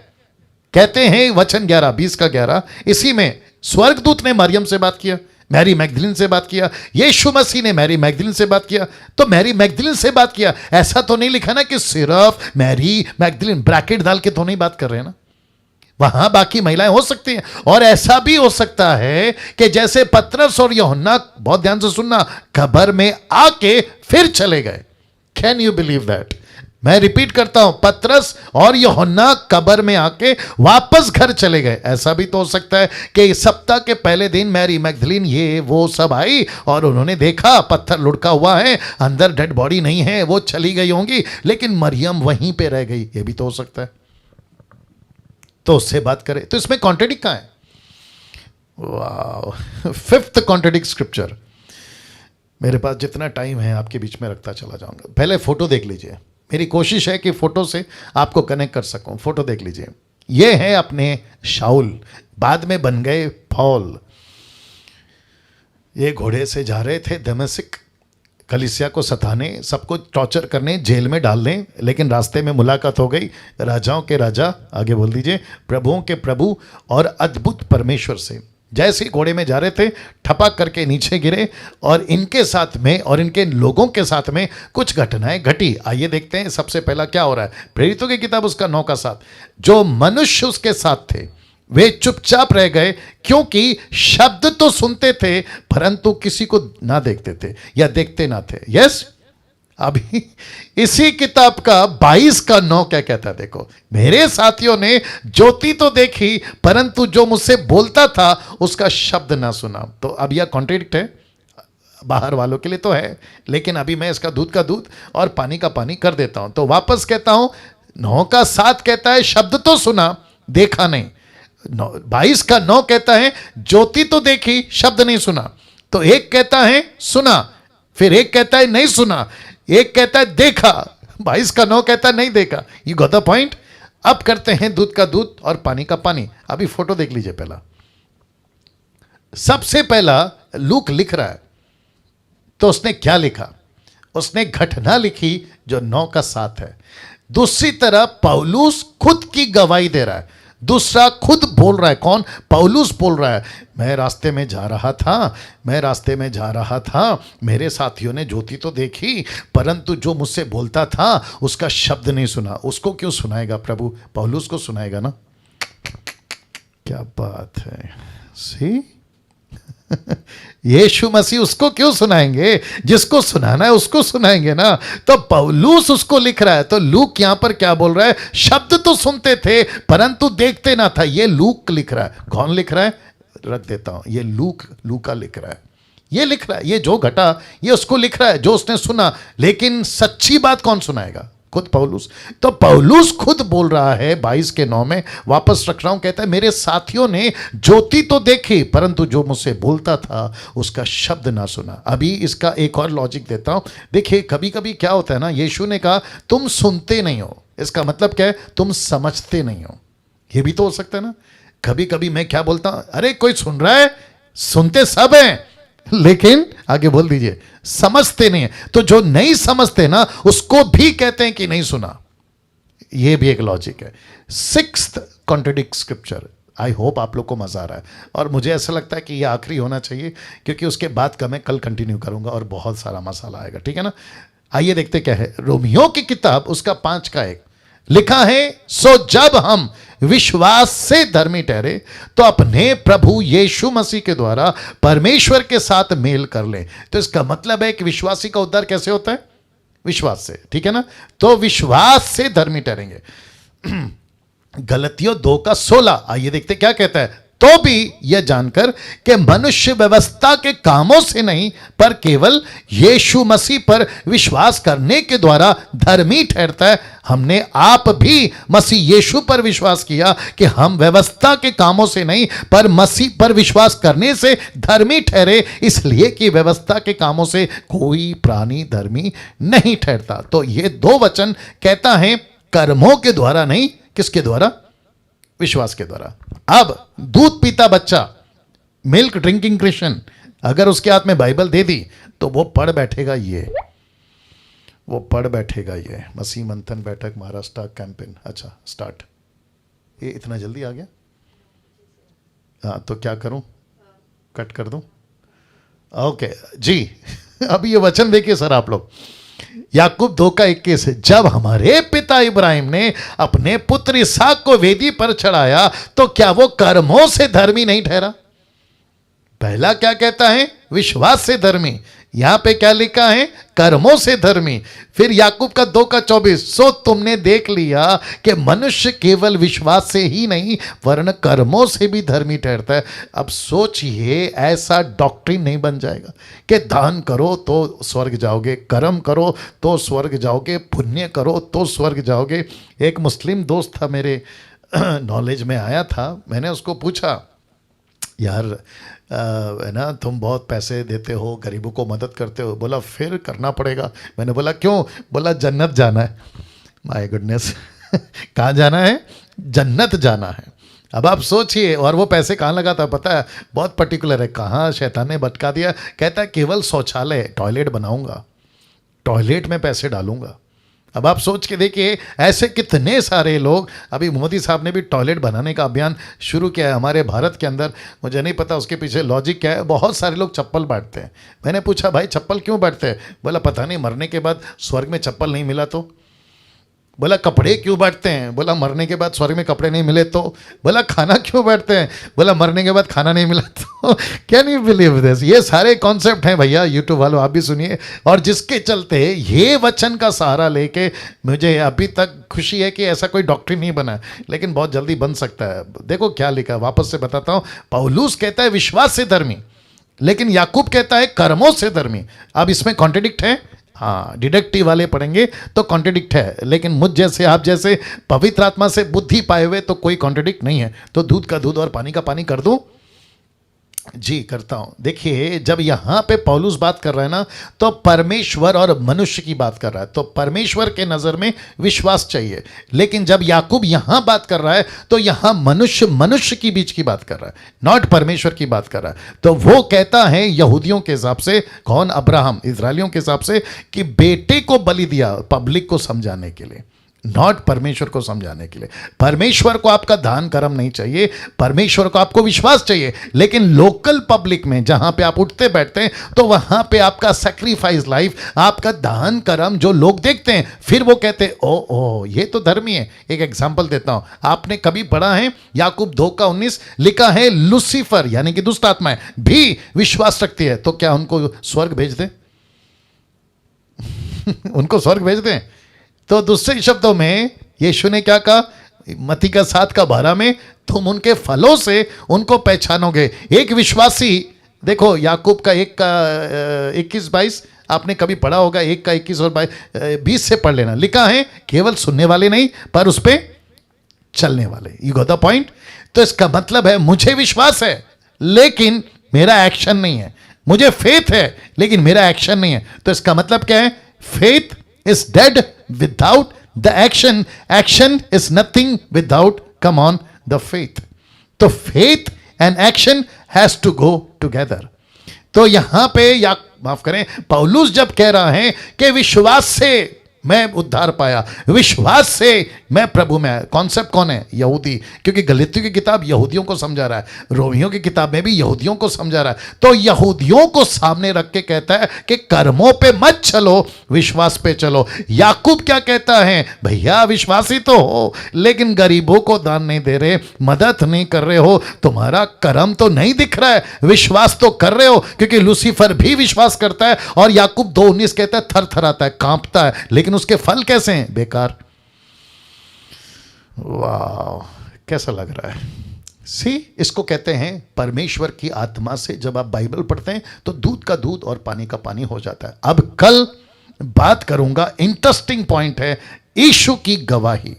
कहते हैं वचन 11 20 का 11, इसी में स्वर्गदूत ने मरियम से बात किया, मैरी मैगदलीन से बात किया, यीशु मसीह ने मैरी मैगदलीन से बात किया। तो मैरी मैगदलीन से बात किया, ऐसा तो नहीं लिखा ना कि सिर्फ मैरी मैगदलीन, ब्रैकेट डाल के तो नहीं बात कर रहे हैं ना, वहां बाकी महिलाएं हो सकती हैं। और ऐसा भी हो सकता है कि जैसे पतरस और यूहन्ना, बहुत ध्यान से सुनना, कब्र में आके फिर चले गए। Can you believe that? मैं रिपीट करता हूं, पतरस और यूहन्ना कब्र में आके वापस घर चले गए। ऐसा भी तो हो सकता है कि सप्ताह के पहले दिन मैरी मैगदलीन ये वो सब आई और उन्होंने देखा पत्थर लुढ़का हुआ है, अंदर डेड बॉडी नहीं है, वो चली गई होंगी, लेकिन मरियम वहीं पे रह गई। ये भी तो हो सकता है। तो उससे बात करें तो इसमें कॉन्ट्रडिक्ट कहां है? वाह, फिफ्थ कॉन्ट्रडिक्ट स्क्रिप्चर। मेरे पास जितना टाइम है आपके बीच में रखता चला जाऊंगा। पहले फोटो देख लीजिए, मेरी कोशिश है कि फोटो से आपको कनेक्ट कर सकूं। फोटो देख लीजिए, ये है अपने शाऊल, बाद में बन गए पौल। ये घोड़े से जा रहे थे दमिश्क, कलीसिया को सताने, सबको टॉर्चर करने, जेल में डालने, लेकिन रास्ते में मुलाकात हो गई राजाओं के राजा, आगे बोल दीजिए, प्रभुओं के प्रभु और अद्भुत परमेश्वर से। जैसे ही घोड़े में जा रहे थे, ठपक करके नीचे गिरे और इनके साथ में और इनके लोगों के साथ में कुछ घटनाएं घटी। आइए देखते हैं सबसे पहला क्या हो रहा है। प्रेरितों की किताब उसका 9 का 7। जो मनुष्य उसके साथ थे वे चुपचाप रह गए, क्योंकि शब्द तो सुनते थे परंतु किसी को ना देखते थे या देखते ना थे। यस, अभी इसी किताब का 22 का 9 क्या कहता है? देखो, मेरे साथियों ने ज्योति तो देखी परंतु जो मुझसे बोलता था उसका शब्द ना सुना। तो अब यह कॉन्ट्रडिक्ट है, बाहर वालों के लिए तो है, लेकिन अभी मैं इसका दूध का दूध और पानी का पानी कर देता हूं। तो वापस कहता हूं, 9 का 7 कहता है शब्द तो सुना, देखा नहीं। 22 का 9 कहता है ज्योति तो देखी, शब्द नहीं सुना। तो एक कहता है सुना, फिर एक कहता है नहीं सुना, एक कहता है देखा, 22 का 9 कहता है नहीं देखा। You got the point? अब करते हैं दूध का दूध और पानी का पानी। अभी फोटो देख लीजिए। पहला, सबसे पहला लूक लिख रहा है, तो उसने क्या लिखा? उसने घटना लिखी जो 9 का 7 है। दूसरी तरफ पौलुस खुद की गवाही दे रहा है, दूसरा खुद बोल रहा है। कौन? पौलुस बोल रहा है, मैं रास्ते में जा रहा था, मैं रास्ते में जा रहा था, मेरे साथियों ने ज्योति तो देखी परंतु जो मुझसे बोलता था उसका शब्द नहीं सुना। उसको क्यों सुनाएगा प्रभु? पौलुस को सुनाएगा ना। क्या बात है। सी यीशु मसीह उसको क्यों सुनाएंगे? जिसको सुनाना है उसको सुनाएंगे ना। तो पौलुस उसको लिख रहा है। तो लूक यहां पर क्या बोल रहा है? शब्द तो सुनते थे परंतु देखते ना था। ये लूक लिख रहा है। कौन लिख रहा है? रख देता हूं, ये लूका लिख रहा है। ये लिख रहा है, ये जो घटा ये उसको लिख रहा है, जो उसने सुना। लेकिन सच्ची बात कौन सुनाएगा? खुद पौलुस। तो पौलुस खुद बोल रहा है 22 के 9 में, वापस रख रहा हूं, कहता है मेरे साथियों ने ज्योति तो देखी परंतु जो मुझसे बोलता था उसका शब्द ना सुना। अभी इसका एक और लॉजिक देता हूं। देखिए, कभी कभी क्या होता है ना, यीशु ने कहा तुम सुनते नहीं हो, इसका मतलब क्या है? तुम समझते नहीं हो। यह भी तो हो सकता है ना। कभी कभी मैं क्या बोलता हूं, अरे कोई सुन रहा है, सुनते सब हैं लेकिन आगे बोल दीजिए समझते नहीं है। तो जो नहीं समझते ना उसको भी कहते हैं कि नहीं सुना। यह भी एक लॉजिक है। 6th contradict scripture. I hope आप लोग को मजा आ रहा है और मुझे ऐसा लगता है कि यह आखिरी होना चाहिए, क्योंकि उसके बाद का मैं कल कंटिन्यू करूंगा और बहुत सारा मसाला आएगा। ठीक है ना। आइए देखते क्या है। रोमियो की किताब उसका 5 का 1 लिखा है, सो जब हम विश्वास से धर्मी ठहरे तो अपने प्रभु यीशु मसीह के द्वारा परमेश्वर के साथ मेल कर ले। तो इसका मतलब है कि विश्वासी का उद्धार कैसे होता है? विश्वास से, ठीक है ना? तो विश्वास से धर्मी ठहरेंगे। गलतियों 2:16, आइए देखते क्या कहता है। तो भी यह जानकर कि मनुष्य व्यवस्था के कामों से नहीं पर केवल यीशु मसीह पर विश्वास करने के द्वारा धर्मी ठहरता है, हमने आप भी मसीह यीशु पर विश्वास किया कि हम व्यवस्था के कामों से नहीं पर मसीह पर विश्वास करने से धर्मी ठहरे, इसलिए कि व्यवस्था के कामों से कोई प्राणी धर्मी नहीं ठहरता। तो ये 2 वचन कहता है कर्मों के द्वारा नहीं, किसके द्वारा? विश्वास के द्वारा। अब दूध पीता बच्चा, मिल्क ड्रिंकिंग क्रिश्चियन, अगर उसके हाथ में बाइबल दे दी तो वो पढ़ बैठेगा ये मसीह मंथन बैठक महाराष्ट्र कैंपेन। अच्छा स्टार्ट, ये इतना जल्दी आ गया? हाँ तो क्या करूं, कट कर दूं? ओके जी। अब ये वचन देखिए सर आप लोग, याकूब 2:21, जब हमारे पिता इब्राहिम ने अपने पुत्र इसहाक को वेदी पर चढ़ाया तो क्या वो कर्मों से धर्मी नहीं ठहरा? पहला क्या कहता है? विश्वास से धर्मी। यहां पे क्या लिखा है? कर्मों से धर्मी। फिर याकूब का 2:24, सो तुमने देख लिया कि मनुष्य केवल विश्वास से ही नहीं वरन कर्मों से भी धर्मी ठहरता है। अब सोचिए, ऐसा डॉक्ट्रिन नहीं बन जाएगा कि दान करो तो स्वर्ग जाओगे, कर्म करो तो स्वर्ग जाओगे, पुण्य करो तो स्वर्ग जाओगे। एक मुस्लिम दोस्त था मेरे नॉलेज में आया था, मैंने उसको पूछा, यार है ना, तुम बहुत पैसे देते हो, गरीबों को मदद करते हो। बोला फिर करना पड़ेगा। मैंने बोला क्यों? बोला जन्नत जाना है। माय गुडनेस, कहाँ जाना है? जन्नत जाना है। अब आप सोचिए, और वो पैसे कहाँ लगाता है पता है? बहुत पर्टिकुलर है, कहाँ शैतान ने भटका दिया। कहता है केवल शौचालय, टॉयलेट बनाऊंगा, टॉयलेट में पैसे डालूंगा। अब आप सोच के देखिए, ऐसे कितने सारे लोग। अभी मोदी साहब ने भी टॉयलेट बनाने का अभियान शुरू किया है हमारे भारत के अंदर। मुझे नहीं पता उसके पीछे लॉजिक क्या है। बहुत सारे लोग चप्पल बांटते हैं। मैंने पूछा भाई चप्पल क्यों बांटते हैं? बोला पता नहीं, मरने के बाद स्वर्ग में चप्पल नहीं मिला तो। बोला कपड़े क्यों बांटते हैं? बोला मरने के बाद स्वर्ग में कपड़े नहीं मिले तो। बोला खाना क्यों बांटते हैं? बोला मरने के बाद खाना नहीं मिला तो। Can you believe this? ये सारे कॉन्सेप्ट हैं भैया, यूट्यूब वालों आप भी सुनिए। और जिसके चलते ये वचन का सहारा लेके मुझे अभी तक खुशी है कि ऐसा कोई डॉक्ट्रिन नहीं बना, लेकिन बहुत जल्दी बन सकता है। देखो क्या लिखा, वापस से बताता हूँ। पौलुस कहता है विश्वास से धर्मी, लेकिन याकूब कहता है कर्मों से धर्मी। अब इसमें कॉन्ट्रडिक्ट है। हाँ, डिडक्टिव वाले पढ़ेंगे तो कॉन्ट्रडिक्ट है, लेकिन मुझ जैसे आप जैसे पवित्र आत्मा से बुद्धि पाए हुए तो कोई कॉन्ट्रडिक्ट नहीं है। तो दूध का दूध और पानी का पानी कर दूं? जी करता हूं। देखिए, जब यहां पे पौलुस बात कर रहा है ना, तो परमेश्वर और मनुष्य की बात कर रहा है। तो परमेश्वर के नजर में विश्वास चाहिए, लेकिन जब याकूब यहां बात कर रहा है तो यहां मनुष्य की बीच की बात कर रहा है, नॉट परमेश्वर की बात कर रहा है। तो वो कहता है यहूदियों के हिसाब से, कौन? अब्राहम, इजरायलियों के हिसाब से, कि बेटे को बलि दिया पब्लिक को समझाने के लिए, नॉट परमेश्वर को समझाने के लिए। परमेश्वर को आपका दान कर्म नहीं चाहिए, परमेश्वर को आपको विश्वास चाहिए। लेकिन लोकल पब्लिक में जहां पे आप उठते बैठते हैं तो वहां पे आपका सैक्रिफाइस लाइफ, आपका दान कर्म जो लोग देखते हैं, फिर वो कहते हैं ओ ये तो धर्मी है। एक एग्जांपल देता हूं, आपने कभी पढ़ा है याकूब 2:19 लिखा है, लूसीफर यानी कि दुष्ट आत्माएं भी विश्वास रखती है, तो क्या उनको स्वर्ग भेज दें? उनको स्वर्ग भेज दें? तो दूसरे शब्दों में यीशु ने क्या कहा मत्ती का 7:12 में, तुम उनके फलों से उनको पहचानोगे। एक विश्वासी, देखो याकूब का 1:21-22 आपने कभी पढ़ा होगा, 1:21 और 20 से पढ़ लेना। लिखा है केवल सुनने वाले नहीं पर उस पर चलने वाले। You got the point? तो इसका मतलब है मुझे विश्वास है लेकिन मेरा एक्शन नहीं है, मुझे फेथ है लेकिन मेरा एक्शन नहीं है। तो इसका मतलब क्या है? Faith is dead without the action. Action is nothing without, come on, the faith. तो faith and action has to go together. तो यहां पे या माफ करें, पौलुस जब कह रहा है कि विश्वास से मैं उद्धार पाया, विश्वास से मैं प्रभु में। कॉन्सेप्ट कौन है? यहूदी, क्योंकि गलातियों की किताब यहूदियों को समझा रहा है, रोमियों की किताब में भी यहूदियों को समझा रहा है। तो यहूदियों को सामने रख के कहता है कि कर्मों पे मत चलो, विश्वास पे चलो। याकूब क्या कहता है? भैया विश्वासी तो हो, लेकिन गरीबों को दान नहीं दे रहे, मदद नहीं कर रहे हो, तुम्हारा कर्म तो नहीं दिख रहा है, विश्वास तो कर रहे हो। क्योंकि लूसीफर भी विश्वास करता है और याकूब 2:19 कहता है थरथराता है, कांपता है, लेकिन उसके फल कैसे हैं? बेकार। वाह, कैसा लग रहा है? सी, इसको कहते हैं परमेश्वर की आत्मा से जब आप बाइबल पढ़ते हैं तो दूध का दूध और पानी का पानी हो जाता है। अब कल बात करूंगा, इंटरेस्टिंग पॉइंट है, यीशु की गवाही,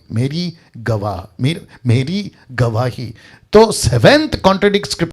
मेरी गवाही। तो 7th कॉन्ट्रडिक्ट स्क्रिप्चर